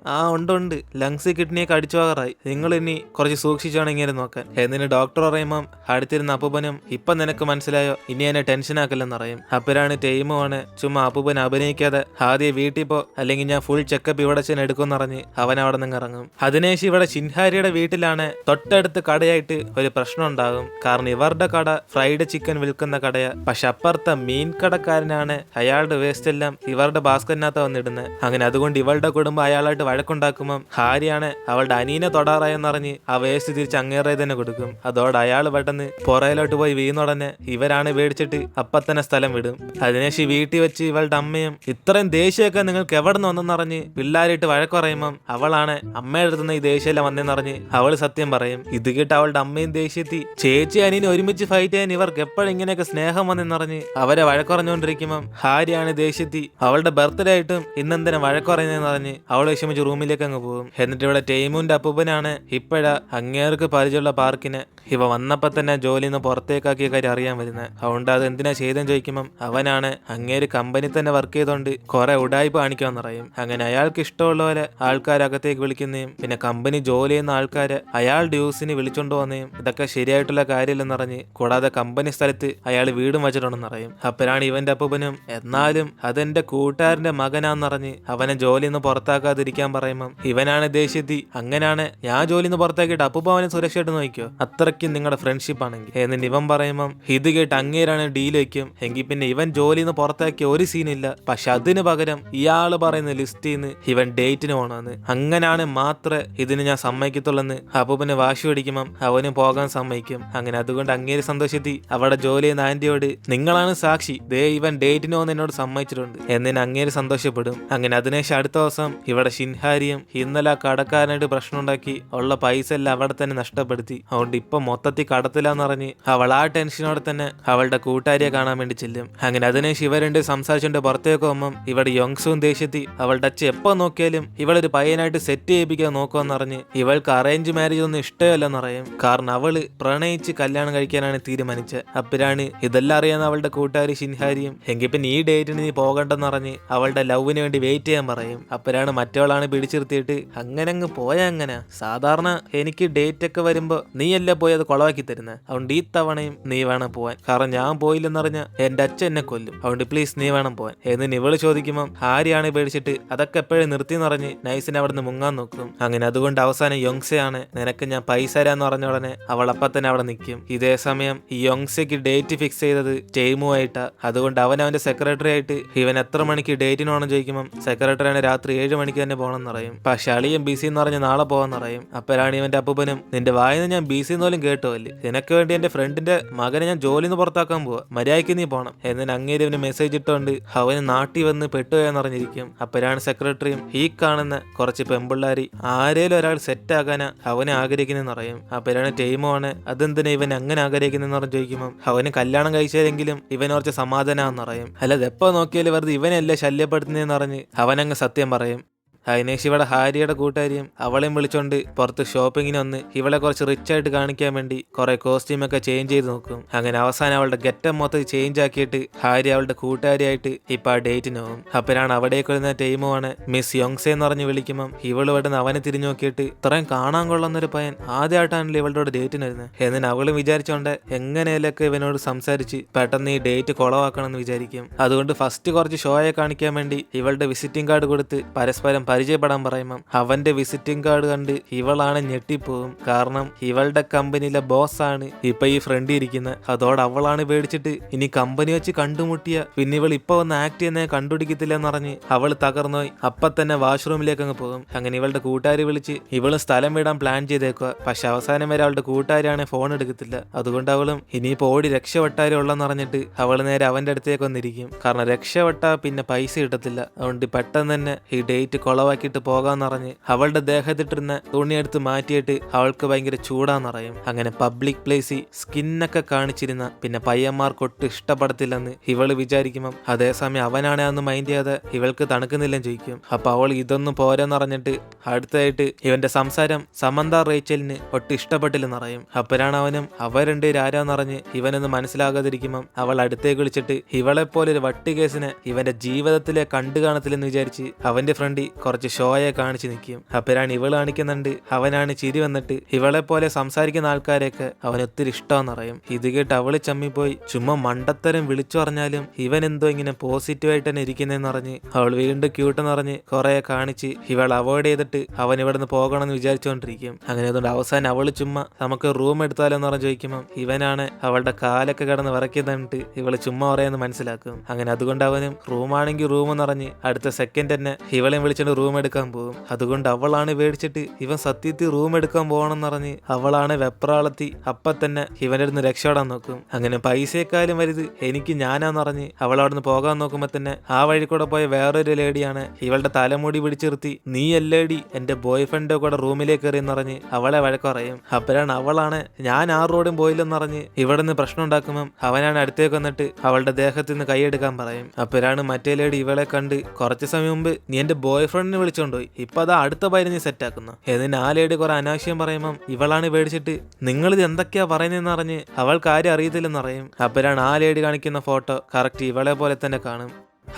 ഉണ്ട് ലങ്സ് കിഡ്നിയൊക്കെ അടിച്ചു പോകാറായി, നിങ്ങൾ ഇനി കുറച്ച് സൂക്ഷിച്ചാണ് ഇങ്ങനെ നോക്കാൻ. എന്നിന് ഡോക്ടർ പറയുമ്പം അടുത്തിരുന്ന അപ്പൂപ്പനും ഇപ്പൊ നിനക്ക് മനസ്സിലായോ, ഇനി എന്നെ ടെൻഷൻ ആക്കില്ലെന്ന് പറയും. അപ്പരാണ് ടൈമുമാണ് ചുമ്മാ അപ്പൂപ്പൻ അഭിനയിക്കാതെ ആദ്യം വീട്ടിൽ പോ, അല്ലെങ്കിൽ ഞാൻ ഫുൾ ചെക്കപ്പ് ഇവിടെ ചെന്ന് എടുക്കുമെന്ന് പറഞ്ഞ് അവൻ അവിടെ നിന്ന് ഇറങ്ങും. അതിനുശേഷം ഇവിടെ ഷിൻഹാരിയുടെ വീട്ടിലാണ് തൊട്ടടുത്ത് കടയായിട്ട് ഒരു പ്രശ്നം ഉണ്ടാകും. കാരണം ഇവരുടെ കട ഫ്രൈഡ് ചിക്കൻ വിൽക്കുന്ന കടയാ, പക്ഷെ അപ്പുറത്തെ മീൻ കടക്കാരനാണ് അയാളുടെ വേസ്റ്റ് എല്ലാം ഇവരുടെ ബാസ്കറ്റിനകത്ത് വന്നിടുന്നത്. അങ്ങനെ അതുകൊണ്ട് ഇവളുടെ കുടുംബം അയാളായിട്ട് വഴക്കുണ്ടാക്കുമ്പം ഹാരിയാണ് അവളുടെ അനീനെ തൊടാറായെന്നറിഞ്ഞ് ആ വേസ്റ്റ് തിരിച്ച് അങ്ങേറെ തന്നെ കൊടുക്കും. അതോടെ അയാൾ പെട്ടെന്ന് പുറയിലോട്ട് പോയി വീണുടനെ ഇവരാണ് പേടിച്ചിട്ട് അപ്പ തന്നെ സ്ഥലം വിടും. അതിനുശേഷം വീട്ടിൽ വെച്ച് ഇവളുടെ അമ്മയും ഇത്രയും ദേഷ്യമൊക്കെ നിങ്ങൾക്ക് എവിടെ നിന്ന് വന്നെന്നറിഞ്ഞ് പിള്ളേരിട്ട് വഴക്ക് പറയുമ്പം അവളാണ് അമ്മയുടെ അടുത്തുനിന്ന് ഈ ദേഷ്യമെല്ലാം വന്നെന്നറിഞ്ഞ് അവള് സത്യം പറയും. ഇത് കേട്ട് അവളുടെ അമ്മയും ദേഷ്യത്തി ചേച്ചി അനിയനെ ഒരുമിച്ച് ഫൈറ്റ് ചെയ്യാൻ ഇവർക്ക് എപ്പോഴും ഇങ്ങനെയൊക്കെ സ്നേഹം വന്നെന്നറിഞ്ഞ് അവരെ വഴക്കുറഞ്ഞുകൊണ്ടിരിക്കുമ്പം ഹാരിയാണ് ദേഷ്യത്തി അവളുടെ ബർത്ത്ഡേ ആയിട്ടും ഇന്നെന്തിനാ വഴക്കുറയുന്നതെന്ന് പറഞ്ഞ് അവൾ വിഷമിച്ച് റൂമിലേക്ക് അങ്ങ് പോകും. എന്നിട്ട് ഇവിടെ ടൈമുന്റെ അപ്പൂപ്പനാണ് ഇപ്പോഴാ അങ്ങേർക്ക് പരിചയമുള്ള പാർക്കിന് ഇവ വന്നപ്പോ തന്നെ ജോലിയിൽ നിന്ന് പുറത്തേക്കാക്കിയ കാര്യം അറിയാൻ വരുന്നത്. അതുകൊണ്ട് അത് എന്തിനാ ചെയ്തെന്ന് ചോദിക്കുമ്പം അവനാണ് അങ്ങേര് കമ്പനി തന്നെ വർക്ക് ചെയ്തോണ്ട് കുറെ ഉടായ്പ കാണിക്കാന്ന് പറയും. അങ്ങനെ അയാൾക്ക് ഇഷ്ടമുള്ള പോലെ ആൾക്കാരകത്തേക്ക് വിളിക്കുന്നതും പിന്നെ കമ്പനി ജോലി ചെയ്യുന്ന ആൾക്കാരെ അയാളുടെ യൂസിന് വിളിച്ചോണ്ട് പോകുന്നതും ഇതൊക്കെ ശരിയായിട്ടുള്ള കാര്യമില്ലെന്ന് പറഞ്ഞ് കൂടാതെ കമ്പനി സ്ഥലത്ത് അയാൾ വീടും വെച്ചിട്ടുണ്ടെന്ന് പറയും. അപ്പോഴാണ് ഇവന്റെ അപ്പൂപ്പനും എന്നാലും അതെന്റെ കൂട്ടുകാരന്റെ മകനാന്നറിഞ്ഞ് അവനെ ജോലിയിൽ നിന്ന് പുറത്താക്കാതിരിക്കാൻ പറയുമ്പം ഇവനാണ് ദേഷ്യത്തി അങ്ങനെയാണ് ഞാൻ ജോലിയിൽ നിന്ന് പുറത്താക്കിയിട്ട് അപ്പൂപ്പ അവനെ സുരക്ഷയായിട്ട് നോക്കിയോ, അത്രയ്ക്കും നിങ്ങളുടെ ഫ്രണ്ട്ഷിപ്പ് ആണെങ്കിൽ എന്നിട്ട് ഇവൻ പറയുമ്പം ഇത് കേട്ട് അങ്ങേരാണ് ഡീൽ വയ്ക്കും. എങ്കിൽ പിന്നെ ഇവൻ ജോലിയിൽ നിന്ന് പുറത്താക്കിയ ഒരു സീനില്ല, പക്ഷെ അതിന് പകരം ഇയാള് പറയുന്ന ലിസ്റ്റിൽ നിന്ന് ഇവൻ ഡേറ്റിന് പോകണമെന്ന്, അങ്ങനാണ് മാത്രമേ ഇതിന് ഞാൻ സമ്മതിക്കത്തുള്ളെന്ന് അപ്പൂപ്പന് വാശി പിടിക്കുമ്പം അവന് പോകാൻ സമ്മതിക്കും. അങ്ങനെ അതുകൊണ്ട് അങ്ങേര് സന്തോഷത്തി അവിടെ ജോലി ചെയ്യുന്ന ആന്റിയോട് നിങ്ങളാണ് സാക്ഷി, ദേ ഇവൻ ഡേറ്റിന് പോകുന്ന എന്നോട് സമ്മതിച്ചിട്ടുണ്ട് എന്നിന് അങ്ങേര് സന്തോഷപ്പെടും. അങ്ങനെ അതിനുശേഷം അടുത്ത ദിവസം ഇവിടെ ഷിൻഹാരിയും ഇന്നലെ ആ കടക്കാരനായിട്ട് പ്രശ്നം ഉണ്ടാക്കി ഉള്ള പൈസ എല്ലാം അവിടെ തന്നെ നഷ്ടപ്പെടുത്തി. അതുകൊണ്ട് ഇപ്പൊ മൊത്തത്തിൽ കടത്തിലാന്ന് പറഞ്ഞ് അവൾ ആ ടെൻഷനോടെ തന്നെ അവളുടെ കൂട്ടുകാരിയെ കാണാൻ വേണ്ടി ചെല്ലും. അങ്ങനെ അതിനുശേഷം ഇവരുണ്ട് സംസാരിച്ചുകൊണ്ട് പുറത്തേക്ക് പോകുമ്പം ഇവിടെ യോങ്സും ദേഷ്യത്തി അവളുടെ അച്ഛൻ എപ്പോ നോക്കിയാലും ഇവളൊരു പയ്യനായിട്ട് സെറ്റ് ചെയ്യിപ്പിക്കാൻ നോക്കുമെന്ന് പറഞ്ഞ് ഇവൾക്ക് അറേഞ്ച് മാരേജ് ഒന്നും ഇഷ്ടമല്ലെന്ന് പറയും. കാരണം അവള് പ്രണയിച്ച് കല്യാണം കഴിക്കാനാണ് തീരുമാനിച്ചത്. അപ്പോഴാണ് ഇതെല്ലാം അറിയാവുന്ന അവളുടെ കൂട്ടുകാരി ഷിൻഹാരിയും എങ്കിൽ പിന്നെ ഈ ഡേറ്റിന് നീ പോകണ്ടെന്ന് പറഞ്ഞ് അവളുടെ ലവിന് വേണ്ടി വെയിറ്റ് ചെയ്യാൻ പറയും. അപ്പോഴാണ് മറ്റവളാണ് പിടിച്ചിരുത്തിയിട്ട് അങ്ങനെ അങ്ങ് പോയാ അങ്ങനെ സാധാരണ എനിക്ക് ഡേറ്റ് ഒക്കെ വരുമ്പോ നീയല്ലേ പോയി അത് കൊളവാക്കി തരുന്നത്, അതുകൊണ്ട് ഈ തവണയും നീ വേണം പോവാൻ, കാരണം ഞാൻ പോയില്ലെന്നറിഞ്ഞ എന്റെ അച്ഛൻ എന്നെ കൊല്ലും, അതുകൊണ്ട് പ്ലീസ് നീ വേണം പോവാൻ എന്ന് ഇവള് ചോദിക്കുമ്പം ഹാരിയാണ് പേടിച്ചിട്ട് അതൊക്കെ എപ്പോഴും നിർത്തി നിറഞ്ഞ് നൈസിനെ അവിടെ നിന്ന് മുങ്ങാൻ നോക്കും. അങ്ങനെ അതുകൊണ്ട് അവസാനം യോങ്സയാണ് നിനക്ക് ഞാൻ പൈസ തരാന്ന് പറഞ്ഞ ഉടനെ അവൾ അപ്പം തന്നെ അവിടെ നിൽക്കും. ഇതേ സമയം ഈ യോങ്സയ്ക്ക് ഡേറ്റ് ഫിക്സ് ചെയ്തത് ടൈമുമായിട്ടാ. അതുകൊണ്ട് അവന്റെ സെക്രട്ടറി ആയിട്ട് ഇവൻ എത്ര മണിക്ക് ഡേറ്റിന് പോകണം ചോദിക്കുമ്പം സെക്രട്ടറിയാണ് രാത്രി 7 മണിക്ക് തന്നെ പോകണം എന്ന് പറയും. പക്ഷെ അളിയൻ ബിസി എന്ന് പറഞ്ഞ് നാളെ പോകാന്ന് പറയും. അപ്പോഴാണ് ഇവന്റെ അപ്പൂപ്പനും നിന്റെ വായിന്ന് ഞാൻ BC പോലും കേട്ടോ അല്ലേ, നിനക്ക് വേണ്ടി എന്റെ ഫ്രണ്ടിന്റെ മകനെ ഞാൻ ജോലിന്ന് പുറത്താക്കാൻ പോവാ, മര്യാദയ്ക്ക് നീ പോണം എന്നിന് അങ്ങേര് അവന് മെസ്സേജ് ഇട്ടോണ്ട് അവന് നാട്ടിൽ വന്ന് പെട്ടുപോയെന്ന് അറിഞ്ഞിരിക്കും. അപ്പോഴാണ് സെക്രട്ടറിയും ഈ കാണുന്ന കുറച്ച് പെമ്പിള്ളാരി ആരേലും ഒരാൾ സെറ്റ് ആകാനാ അവനെ ആഗ്രഹിക്കുന്നെന്ന് പറയും. അപ്പോഴാണ് ടൈമാണ് അതെന്തിനാ ഇവൻ അങ്ങനെ ആഗ്രഹിക്കുന്നെന്ന് പറഞ്ഞ് ചോദിക്കുമ്പോൾ അവന് കല്യാണം കഴിച്ചാലെങ്കിലും ഇവൻ കുറച്ച് സമാധാനാന്ന് പറയും. അല്ലാതെ എപ്പോ നോക്കിയാലും വെറുതെ ഇവനല്ലേ ശല്യപ്പെടുത്തുന്നതെന്ന് പറഞ്ഞ് അവനങ്ങ് സത്യം പറയും. അതിനേശ് ഇവിടെ ഹാരിയുടെ കൂട്ടുകാരിയും അവളെയും വിളിച്ചോണ്ട് പുറത്ത് ഷോപ്പിങ്ങിന് വന്ന് ഇവളെ കുറച്ച് റിച്ച് ആയിട്ട് കാണിക്കാൻ വേണ്ടി കുറെ കോസ്റ്റ്യൂമൊക്കെ ചേഞ്ച് ചെയ്ത് നോക്കും. അങ്ങനെ അവസാനം അവളുടെ ഗെറ്റം മൊത്തം ചേഞ്ച് ആക്കിയിട്ട് ഹാരി അവളുടെ കൂട്ടുകാരിയായിട്ട് ഇപ്പൊ ആ ഡേറ്റിന് പോകും. അപ്പോഴാണ് അവിടേക്ക് വരുന്ന ടൈമുമാണ് മിസ് യോങ്സെ എന്ന് പറഞ്ഞ് വിളിക്കുമ്പം ഇവള് ഇവിടുന്ന് അവനെ തിരിഞ്ഞു നോക്കിയിട്ട് ഇത്രയും കാണാൻ കൊള്ളുന്നൊരു പയ്യൻ ആദ്യമായിട്ടാണല്ലോ ഇവളുടെ ഡേറ്റിന് വരുന്നത് എന്നിന് അവളും വിചാരിച്ചോണ്ട് എങ്ങനെയൊക്കെ ഇവനോട് സംസാരിച്ച് പെട്ടെന്ന് ഈ ഡേറ്റ് കുളവാക്കണം എന്ന് വിചാരിക്കും. അതുകൊണ്ട് ഫസ്റ്റ് കുറച്ച് ഷോയെ കാണിക്കാൻ വേണ്ടി ഇവളുടെ വിസിറ്റിംഗ് കാർഡ് കൊടുത്ത് പരസ്പരം പരിചയപ്പെടാൻ പറയുമ്പം അവന്റെ വിസിറ്റിംഗ് കാർഡ് കണ്ട് ഇവളാണ് ഞെട്ടിപ്പോവും. കാരണം ഇവളുടെ കമ്പനിയിലെ ബോസ് ആണ് ഇപ്പൊ ഈ ഫ്രണ്ട് ഇരിക്കുന്നത്. അതോടെ അവളാണ് പേടിച്ചിട്ട് ഇനി കമ്പനി വെച്ച് കണ്ടുമുട്ടിയ പിന്നെ ഇവൾ ഇപ്പൊ വന്ന് ആക്ട് ചെയ്യുന്ന കണ്ടുപിടിക്കത്തില്ലെന്ന് പറഞ്ഞ് അവൾ തകർന്നുപോയി അപ്പൊ തന്നെ വാഷ്റൂമിലേക്ക് അങ്ങ് പോകും. അങ്ങനെ ഇവളുടെ കൂട്ടുകാരി വിളിച്ച് ഇവള് സ്ഥലം വിടാൻ പ്ലാൻ ചെയ്തേക്കുക. പക്ഷെ അവസാനം വരെ അവളുടെ കൂട്ടുകാരാണ് ഫോൺ എടുക്കത്തില്ല. അതുകൊണ്ട് അവളും ഇനിയിപ്പോ ഓടി രക്ഷപ്പെട്ടാരും ഉള്ളെന്ന് പറഞ്ഞിട്ട് അവൾ നേരെ അവന്റെ അടുത്തേക്ക് വന്നിരിക്കും. കാരണം രക്ഷപ്പെട്ടാ പിന്നെ പൈസ കിട്ടത്തില്ല. അതുകൊണ്ട് പെട്ടെന്ന് തന്നെ ഈ ഡേറ്റ് കൊളവാക്കിയിട്ട് പോകാന്ന് പറഞ്ഞ് അവളുടെ ദേഹത്തിട്ടിരുന്ന തുണിയെടുത്ത് മാറ്റിയിട്ട് അവൾക്ക് ഭയങ്കര ചൂടാന്നറിയും. അങ്ങനെ പബ്ലിക് പ്ലേസിൽ സ്കിന്നൊക്കെ കാണിച്ചിരുന്ന പിന്നെ പയ്യന്മാർക്ക് ഒട്ടും ഇഷ്ടപ്പെടത്തില്ലെന്ന് ഇവള് വിചാരിക്കുമ്പം അതേസമയം അവനാണെ അന്ന് മൈൻഡ് ചെയ്യാതെ ഇവൾക്ക് തണുക്കുന്നില്ലെന്ന് ചോദിക്കും. അപ്പൊ അവൾ ഇതൊന്നും പോരെന്നറിഞ്ഞിട്ട് അടുത്തായിട്ട് ഇവന്റെ സംസാരം സമന്ത റേച്ചലിന് ഒട്ടും ഇഷ്ടപ്പെട്ടില്ലെന്നറിയും. അപ്പോഴാണ് അവനും അവരുണ്ട് ആരാന്നറിഞ്ഞ് ഇവനൊന്ന് മനസ്സിലാകാതിരിക്കുമ്പം അവൾ അടുത്തേക്ക് വിളിച്ചിട്ട് ഇവളെപ്പോലെ ഒരു വട്ടി കേസിനെ ഇവന്റെ ജീവിതത്തിലെ കണ്ടു കാണത്തില്ലെന്ന് വിചാരിച്ച് അവന്റെ ഫ്രണ്ടി കുറച്ച് ഷോയെ കാണിച്ച് നിൽക്കും. അപ്പോഴാണ് ഇവള് കാണിക്കുന്നുണ്ട് അവനാണ് ചിരി വന്നിട്ട് ഇവളെ പോലെ സംസാരിക്കുന്ന ആൾക്കാരെയൊക്കെ അവൻ ഒത്തിരി ഇഷ്ടമെന്നറിയും. ഇത് കേട്ട് അവള് ചമ്മിപ്പോയി ചുമ്മാ മണ്ടത്തരം വിളിച്ചു പറഞ്ഞാലും ഇവൻ എന്തോ ഇങ്ങനെ പോസിറ്റീവായിട്ട് തന്നെ ഇരിക്കുന്നതെന്ന് പറഞ്ഞ് അവൾ വീണ്ടും ക്യൂട്ടെന്ന് പറഞ്ഞ് കുറെ കാണിച്ച് ഇവൾ അവോയ്ഡ് ചെയ്തിട്ട് അവൻ ഇവിടുന്ന് പോകണമെന്ന് വിചാരിച്ചുകൊണ്ടിരിക്കും. അങ്ങനെ അതുകൊണ്ട് അവസാനം അവള് ചുമ്മാ നമുക്ക് റൂം എടുത്താലോന്ന് പറഞ്ഞ് ചോദിക്കുമ്പോൾ ഇവനാണ് അവളുടെ കാലൊക്കെ കിടന്ന് വിറയ്ക്കുന്നിട്ട് ഇവള് ചുമ്മാ പറയാന്ന് മനസ്സിലാക്കും. അങ്ങനെ അതുകൊണ്ട് അവനും റൂമാണെങ്കിൽ റൂം എന്ന് പറഞ്ഞ് അടുത്ത സെക്കൻഡ് തന്നെ ഇവളെയും വിളിച്ചിട്ട് റൂം എടുക്കാൻ പോകും. അതുകൊണ്ട് അവളാണ് പേടിച്ചിട്ട് ഇവൻ സത്യത്തിൽ റൂം എടുക്കാൻ പോകണമെന്ന് പറഞ്ഞ് അവളാണ് വെപ്രാളത്തി അപ്പൊ തന്നെ ഇവന്റെ അടുത്ത് രക്ഷപ്പെടാൻ നോക്കും. അങ്ങനെ പൈസയെക്കാളും വലുത് എനിക്ക് ഞാനാന്ന് പറഞ്ഞ് അവൾ അവിടുന്ന് പോകാൻ നോക്കുമ്പോ തന്നെ ആ വഴി കൂടെ പോയ വേറൊരു ലേഡിയാണ് ഇവളുടെ തലമുടി പിടിച്ചിർത്തി നീ അല്ലേടി എന്റെ ബോയ് ഫ്രണ്ട് കൂടെ റൂമിലേക്ക് കയറിയെന്ന് പറഞ്ഞ് അവളെ വഴക്കുറയും. അപ്പോഴാണ് അവളാണ് ഞാൻ ആ റോഡും പോയില്ലെന്ന് പറഞ്ഞ് ഇവിടുന്ന് പ്രശ്നം ഉണ്ടാക്കുമ്പം അവനാണ് അടുത്തേക്ക് വന്നിട്ട് അവളുടെ ദേഹത്ത് നിന്ന് കൈയെടുക്കാൻ പറയും. അപ്പോഴാണ് മറ്റേ ലേഡി ഇവളെ കണ്ട് കുറച്ച് സമയം മുമ്പ് നീ എന്റെ ബോയ് ഫ്രണ്ടിനെ വിളിച്ചോണ്ടുപോയി ഇപ്പൊ അതാ അടുത്ത പൈര് നീ സെറ്റ് ആക്കുന്നു എന്നിന് ആ ലേഡി കുറെ അനാവശ്യം പറയുമ്പം ഇവളാണ് പേടിച്ചിട്ട് നിങ്ങളിത് എന്തൊക്കെയാ പറയുന്നതെന്ന് അറിഞ്ഞ് അവൾക്ക് ആരും അറിയത്തില്ലെന്ന് പറയും. അപ്പോഴാണ് ആ ലേഡി കാണിക്കുന്ന ഫോട്ടോ കറക്റ്റ് ഇവളെ പോലെ തന്നെ കാണും.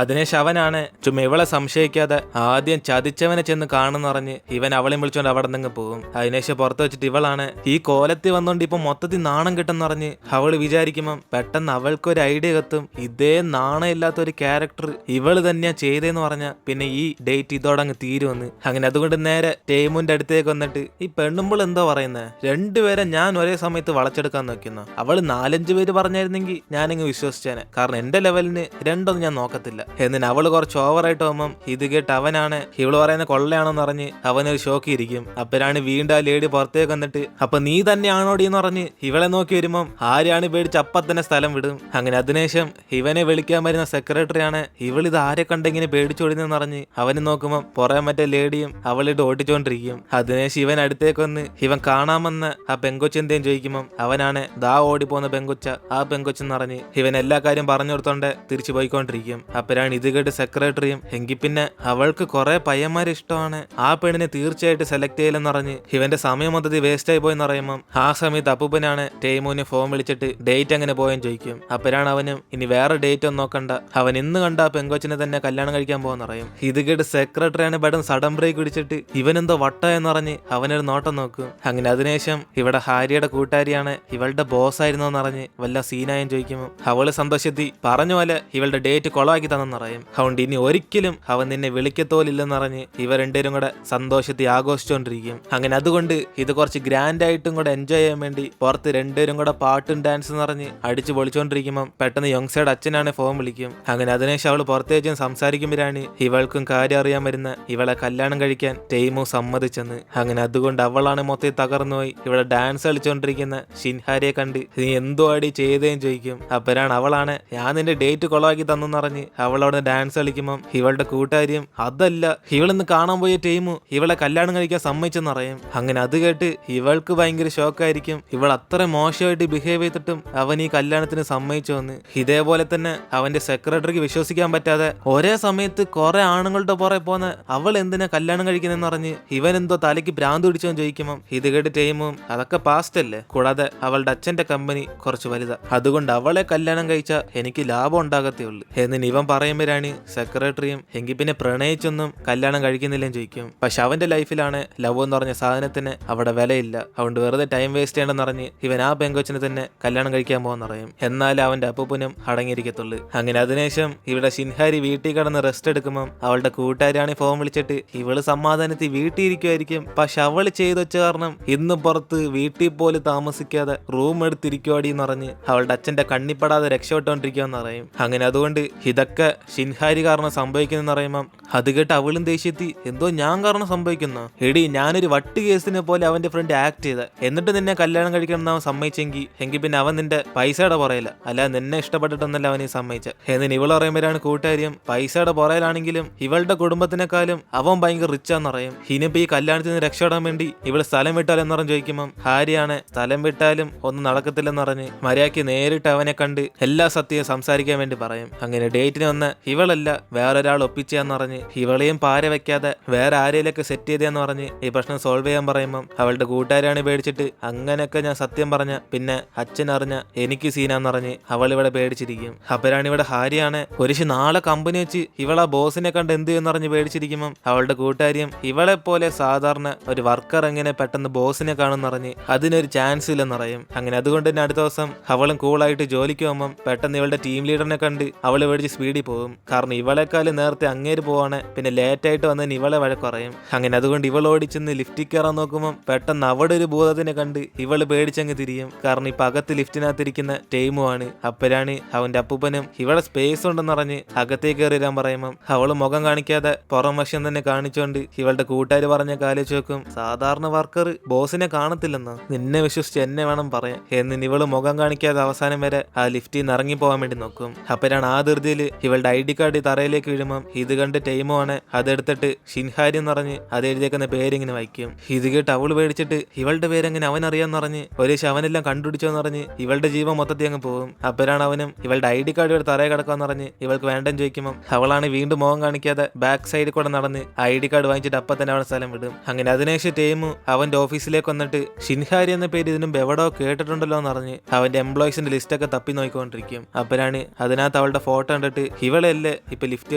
അതിനേശ് അവനാണ് ചുമ്മാ ഇവളെ സംശയിക്കാതെ ആദ്യം ചതിച്ചവനെ ചെന്ന് കാണുന്നറിഞ്ഞ് ഇവൻ അവളെ വിളിച്ചോണ്ട് അവിടെ നിന്ന് പോകും. അതിനേശ് പുറത്ത് വെച്ചിട്ട് ഇവളാണ് ഈ കോലത്തിൽ വന്നോണ്ട് ഇപ്പൊ മൊത്തത്തിൽ നാണം കിട്ടുന്നറിഞ്ഞ് അവള് വിചാരിക്കുമ്പം പെട്ടെന്ന് അവൾക്കൊരു ഐഡിയ കത്തും ഇതേ നാണം ഇല്ലാത്ത ഒരു ക്യാരക്ടർ ഇവള് തന്നെയാ ചെയ്തേന്ന് പറഞ്ഞ പിന്നെ ഈ ഡേറ്റ് ഇതോടങ്ങ് തീരുവന്ന്. അങ്ങനെ അതുകൊണ്ട് നേരെ ടേമുന്റെ അടുത്തേക്ക് വന്നിട്ട് ഈ പെണ്ണുമ്പോൾ എന്തോ പറയുന്നത് രണ്ടുപേരെ ഞാൻ ഒരേ സമയത്ത് വളച്ചെടുക്കാൻ നോക്കുന്നു. അവള് 4-5 പേര് പറഞ്ഞായിരുന്നെങ്കിൽ ഞാനിങ്ങ് വിശ്വസിച്ചേനെ. കാരണം എന്റെ ലെവലിന് രണ്ടൊന്നും ഞാൻ നോക്കത്തില്ല എന്നിന് അവള് കുറച്ച് ഓവറായിട്ട് പോകുമ്പം ഇത് കേട്ട് അവനാണ് ഇവള് പറയുന്ന കൊള്ളയാണെന്ന് പറഞ്ഞ് അവനൊരു ഷോക്ക് ഇരിക്കും. അപ്പോഴാണ് വീണ്ടും ആ ലേഡി പുറത്തേക്ക് വന്നിട്ട് അപ്പൊ നീ തന്നെയാണോടി എന്ന് പറഞ്ഞ് ഇവളെ നോക്കി വരുമ്പം ആരെയാണ് പേടിച്ച് അപ്പ തന്നെ സ്ഥലം വിടും. അങ്ങനെ അതിനുശേഷം ഇവനെ വിളിക്കാൻ വരുന്ന സെക്രട്ടറിയാണ് ഇവളിത് ആരെ കണ്ടെങ്ങനെ പേടിച്ചോടുന്നെന്ന് പറഞ്ഞ് അവന് നോക്കുമ്പം പുറമെ മറ്റേ ലേഡിയും അവളിട്ട് ഓടിച്ചോണ്ടിരിക്കും. അതിനുശേഷം ഇവൻ അടുത്തേക്ക് വന്ന് ഇവൻ കാണാമെന്ന് ആ പെങ്കൊച്ചെന്തേലും ചോദിക്കുമ്പം അവനാണ് ദാ ഓടിപ്പോന്ന പെങ്കൊച്ച ആ പെങ്കൊച്ചെന്ന് പറഞ്ഞ് ഇവൻ എല്ലാ കാര്യം പറഞ്ഞു കൊടുത്തോണ്ട് തിരിച്ചു പോയിക്കൊണ്ടിരിക്കും. അപ്പോഴാണ് ഇത് കേട്ട് സെക്രട്ടറിയും എങ്കിൽ പിന്നെ അവൾക്ക് കുറെ പയ്യന്മാരെ ഇഷ്ടമാണ് ആ പെണ്ണിനെ തീർച്ചയായിട്ടും സെലക്ട് ചെയ്യില്ലെന്ന് പറഞ്ഞ് ഇവന്റെ സമയം മൊത്തത്തിൽ വേസ്റ്റ് ആയി പോയെന്ന് പറയുമ്പം ആ സമയത്ത് അപ്പൂപ്പനാണ് ടേമുവിനെ ഫോൺ വിളിച്ചിട്ട് ഡേറ്റ് എങ്ങനെ പോയെന്ന് ചോദിക്കും. അപ്പോഴാണ് അവനും ഇനി വേറെ ഡേറ്റ് ഒന്നും നോക്കണ്ട അവൻ ഇന്ന് കണ്ട ആ പെങ്കൊച്ചിനെ തന്നെ കല്യാണം കഴിക്കാൻ പോകുന്ന പറയും. ഇത് കേട്ട് സെക്രട്ടറിയാണ് പെട്ടെന്ന് സഡൻ ബ്രേക്ക് പിടിച്ചിട്ട് ഇവനെന്തോ വട്ട എന്ന് പറഞ്ഞ് അവനൊരു നോട്ടം നോക്കും. അങ്ങനെ അതിനുശേഷം ഇവിടെ ഹാരിയുടെ കൂട്ടുകാരിയാണ് ഇവളുടെ ബോസ് ആയിരുന്നോന്ന് പറഞ്ഞ് വല്ല സീനായും ചോദിക്കുമ്പോൾ അവള് സന്തോഷത്തി പറഞ്ഞ പോലെ ഇവളുടെ ഡേറ്റ് കൊളവാക്കി സന്തോഷാണെന്ന് പറയും. അതുകൊണ്ട് ഇനി ഒരിക്കലും അവൻ നിന്നെ വിളിക്കത്തോലില്ലെന്ന് പറഞ്ഞ് ഇവർ രണ്ടുപേരും കൂടെ സന്തോഷത്തിൽ ആഘോഷിച്ചുകൊണ്ടിരിക്കും. അങ്ങനെ അതുകൊണ്ട് ഇത് കുറച്ച് ഗ്രാൻഡ് ആയിട്ടും കൂടെ എൻജോയ് ചെയ്യാൻ വേണ്ടി പുറത്ത് രണ്ടുപേരും കൂടെ പാട്ടും ഡാൻസ് നിറഞ്ഞ് അടിച്ച് പൊളിച്ചോണ്ടിരിക്കുമ്പോൾ പെട്ടെന്ന് യോങ്സയുടെ അച്ഛനാണ് ഫോൺ വിളിക്കും. അങ്ങനെ അതിനുശേഷം അവള് പുറത്തേക്ക് സംസാരിക്കുമ്പോഴാണ് ഇവൾക്കും കാര്യം അറിയാൻ വരുന്ന ഇവളെ കല്യാണം കഴിക്കാൻ ടൈമു സമ്മതിച്ചെന്ന്. അങ്ങനെ അതുകൊണ്ട് അവളാണ് മൊത്തത്തിൽ തകർന്നുപോയി ഇവിടെ ഡാൻസ് കളിച്ചോണ്ടിരിക്കുന്ന ഷിൻഹാരിയെ കണ്ട് നീ എന്തോ അടി ചെയ്തേന്ന് ചോദിക്കും. അപ്പരാണ് അവളാണ് ഞാൻ നിന്റെ ഡേറ്റ് കൊളവാക്കി തന്നെന്ന് പറഞ്ഞ് അവളവിടെ ഡാൻസ് കളിക്കുമ്പം ഇവളുടെ കൂട്ടുകാരിയും അതല്ല ഇവളിന്ന് കാണാൻ പോയ ടൈമു ഇവളെ കല്യാണം കഴിക്കാൻ സമ്മതിച്ചെന്ന് പറയും. അങ്ങനെ അത് കേട്ട് ഇവൾക്ക് ഭയങ്കര ഷോക്കായിരിക്കും. ഇവൾ അത്ര മോശമായിട്ട് ബിഹേവ് ചെയ്തിട്ടും അവൻ ഈ കല്യാണത്തിന് സമ്മതിച്ചു വന്ന്. ഇതേപോലെ തന്നെ അവന്റെ സെക്രട്ടറിക്ക് വിശ്വസിക്കാൻ പറ്റാതെ ഒരേ സമയത്ത് കുറെ ആണുങ്ങളുടെ പുറകെ പോന്ന അവൾ എന്തിനാ കല്യാണം കഴിക്കുന്നതെന്ന് പറഞ്ഞ് ഇവൻ എന്തോ തലയ്ക്ക് ഭ്രാന്ത് പിടിച്ചോന്ന് ചോദിക്കുമ്പോൾ ഇത് കേട്ട് ടൈമും അതൊക്കെ പാസ്റ്റ് അല്ലേ, കൂടാതെ അവളുടെ അച്ഛന്റെ കമ്പനി കുറച്ച് വലുതാ, അതുകൊണ്ട് അവളെ കല്യാണം കഴിച്ചാൽ എനിക്ക് ലാഭം ഉണ്ടാകത്തേ ഉള്ളൂ എന്നിന് ഇവൻ പറയുമ്പോഴാണ് സെക്രട്ടറിയും എങ്കിൽ പിന്നെ പ്രണയിച്ചൊന്നും കല്യാണം കഴിക്കുന്നില്ലെന്ന് ചോദിക്കും. പക്ഷെ അവന്റെ ലൈഫിലാണ് ലവ് എന്ന് പറഞ്ഞ സാധനത്തിന് അവിടെ വിലയില്ല, അതുകൊണ്ട് വെറുതെ ടൈം വേസ്റ്റ് ചെയ്യണമെന്ന് പറഞ്ഞ് ഇവൻ ആ പെങ്കൊച്ചിനെ തന്നെ കല്യാണം കഴിക്കാൻ പോകുന്ന പറയും. എന്നാലും അവന്റെ അപ്പൂപ്പനും അടങ്ങിയിരിക്കത്തുള്ളൂ. അങ്ങനെ അതിനുശേഷം ഇവിടെ ഷിൻഹാരി വീട്ടിൽ കിടന്ന് റെസ്റ്റ് എടുക്കുമ്പോൾ അവളുടെ കൂട്ടുകാരാണ് ഫോൺ വിളിച്ചിട്ട് ഇവള് സമാധാനത്തിൽ വീട്ടിൽ ഇരിക്കുമായിരിക്കും, പക്ഷെ അവള് ചെയ്ത് വെച്ച കാരണം ഇന്ന് പുറത്ത് വീട്ടിൽ പോലും താമസിക്കാതെ റൂം എടുത്തിരിക്കുവാടി എന്ന് പറഞ്ഞ് അവളുടെ അച്ഛന്റെ കണ്ണിപ്പെടാതെ രക്ഷപ്പെട്ടോണ്ടിരിക്കുമെന്ന് പറയും. അങ്ങനെ അതുകൊണ്ട് ഇതൊക്കെ ഷിൻഹാരി കാരണം സംഭവിക്കുന്നെന്ന് പറയുമ്പം അത് കേട്ട് അവളും ദേഷ്യത്തി എന്തോ ഞാൻ കാരണം സംഭവിക്കുന്നു, എടി ഞാനൊരു വട്ട് കേസിനെ പോലെ അവന്റെ ഫ്രണ്ട് ആക്ട് ചെയ്ത എന്നിട്ട് നിന്നെ കല്യാണം കഴിക്കണം എന്ന് അവൻ സമ്മതിച്ചെങ്കിൽ പിന്നെ അവൻ നിന്റെ പൈസയുടെ പുറയില്ല, അല്ല നിന്നെ ഇഷ്ടപ്പെട്ടിട്ടൊന്നല്ല അവനെ സമ്മതിച്ച എന്നിന് ഇവൾ പറയുമ്പോഴാണ് കൂട്ടുകാരിയും പൈസയുടെ പുറയിലാണെങ്കിലും ഇവളുടെ കുടുംബത്തിനെക്കാളും അവൻ ഭയങ്കര റിച്ചാന്ന് പറയും. ഇനിയിപ്പോ ഈ കല്യാണത്തിൽ നിന്ന് രക്ഷപ്പെടാൻ വേണ്ടി ഇവള് സ്ഥലം വിട്ടാലെന്ന് പറഞ്ഞ് ചോദിക്കുമ്പം ഹാരിയാണ് സ്ഥലം വിട്ടാലും ഒന്നും നടക്കത്തില്ലെന്ന് പറഞ്ഞ് മര്യാദയ്ക്ക് നേരിട്ട് അവനെ കണ്ട് എല്ലാ സത്യവും സംസാരിക്കാൻ വേണ്ടി പറയും. അങ്ങനെ ഡേറ്റിന് വന്ന് ഇവളല്ല വേറൊരാൾ ഒപ്പിച്ചാന്ന് പറഞ്ഞ് ഇവളെയും പാര വെക്കാതെ വേറെ ആരെയൊക്കെ സെറ്റ് ചെയ്തെന്ന് പറഞ്ഞ് ഈ പ്രശ്നം സോൾവ് ചെയ്യാൻ പറയുമ്പം അവളുടെ കൂട്ടുകാരാണ് പേടിച്ചിട്ട് അങ്ങനെയൊക്കെ ഞാൻ സത്യം പറഞ്ഞ പിന്നെ അച്ഛൻ അറിഞ്ഞ എനിക്ക് സീനാന്ന് പറഞ്ഞ് അവൾ ഇവിടെ പേടിച്ചിരിക്കും. അപ്പരാണ് ഇവിടെ ഹാരിയാണ് ഒരു നാളെ കമ്പനി വെച്ച് ഇവളാ ബോസിനെ കണ്ട് എന്ത് ചെയ്യുമെന്ന് പറഞ്ഞ് പേടിച്ചിരിക്കുമ്പം അവളുടെ കൂട്ടുകാരിയും ഇവളെ പോലെ സാധാരണ ഒരു വർക്കർ എങ്ങനെ പെട്ടെന്ന് ബോസിനെ കാണുന്നറിഞ്ഞ് അതിനൊരു ചാൻസ് ഇല്ലെന്ന് പറയും. അങ്ങനെ അതുകൊണ്ട് തന്നെ അടുത്ത ദിവസം അവളും കൂളായിട്ട് ജോലിക്ക് പോകുമ്പം പെട്ടെന്ന് ഇവളുടെ ടീം ലീഡറിനെ കണ്ട് അവള് മേടിച്ച് സ്പീഡിൽ പോകും. കാരണം ഇവളെക്കാളും നേരത്തെ അങ്ങേര് പോവാണ്, പിന്നെ ലേറ്റായിട്ട് വന്നതിന് ഇവളെ വഴക്കുറയും. അങ്ങനെ അതുകൊണ്ട് ഇവൾ ഓടിച്ചെന്ന് ലിഫ്റ്റിൽ കയറാൻ നോക്കുമ്പോൾ പെട്ടെന്ന് അവിടെ ഒരു ഭൂതത്തിനെ കണ്ട് ഇവള് പേടിച്ചങ്ങ് തിരിയും. കാരണം ഇപ്പൊ അകത്ത് ലിഫ്റ്റിനകത്തിരിക്കുന്ന ടൈമുമാണ്. അപ്പരാണ് അവന്റെ അപ്പൂപ്പനും ഇവളെ സ്പേസ് ഉണ്ടെന്ന് പറഞ്ഞ് അകത്തേക്ക് കയറിയാൻ പറയുമ്പം അവള് മുഖം കാണിക്കാതെ പുറം വശം തന്നെ കാണിച്ചുകൊണ്ട് ഇവളുടെ കൂട്ടുകാർ പറഞ്ഞ കാലിച്ച് വെക്കും സാധാരണ വർക്കർ ബോസിനെ കാണത്തില്ലെന്നോ, നിന്നെ വിശ്വസിച്ച് എന്നെ വേണം പറയാൻ എന്നിന് ഇവള് മുഖം കാണിക്കാതെ അവസാനം വരെ ആ ലിഫ്റ്റിൽ നിന്ന് ഇറങ്ങി പോകാൻ വേണ്ടി നോക്കും. അപ്പരാണ് ആ ധൃതിയിൽ ഇവളുടെ ID കാർഡ് തറയിലേക്ക് വീഴുമ്പം ഇത് കണ്ട് ടൈമുമാണ് അതെടുത്തിട്ട് ഷിൻഹാരി എന്ന് പറഞ്ഞ് അത് എഴുതിയേക്കുന്ന പേരിങ്ങനെ വായിക്കും. ഇത് കേട്ട് അവള് പേടിച്ചിട്ട് ഇവളുടെ പേരെങ്ങനെ അവൻ അറിയാന്ന് പറഞ്ഞ് ഒരു അവനെല്ലാം കണ്ടുപിടിച്ചോന്ന് പറഞ്ഞ് ഇവളുടെ ജീവൻ മൊത്തത്തിൽ അങ്ങ് പോകും. അപ്പരാണ് അവനും ഇവളുടെ ID കാർഡ് ഇവിടെ തറയെ കിടക്കാന്ന് പറഞ്ഞ് ഇവൾക്ക് വേണ്ടെന്ന് ചോദിക്കുമ്പോൾ അവളാണ് വീണ്ടും മുഖം കാണിക്കാതെ ബാക്ക് സൈഡിൽ കൂടെ നടന്ന് ID കാർഡ് വാങ്ങിച്ചിട്ട് അപ്പൊ തന്നെ അവളെ സ്ഥലം വിടും. അങ്ങനെ അതിനുശേഷം ടൈമു അവന്റെ ഓഫീസിലേക്ക് വന്നിട്ട് ഷിൻഹാരി എന്ന പേര് ഇതിനും എവിടോ കേട്ടിട്ടുണ്ടല്ലോ എന്ന് പറഞ്ഞ് അവന്റെ എംപ്ലോയീസിന്റെ ലിസ്റ്റൊക്കെ തപ്പി നോക്കിക്കൊണ്ടിരിക്കും. അപ്പരാണ് അതിനകത്ത് അവളുടെ ഫോട്ടോ കണ്ടിട്ട് ഇവളല്ലേ ഇപ്പൊ ലിഫ്റ്റ്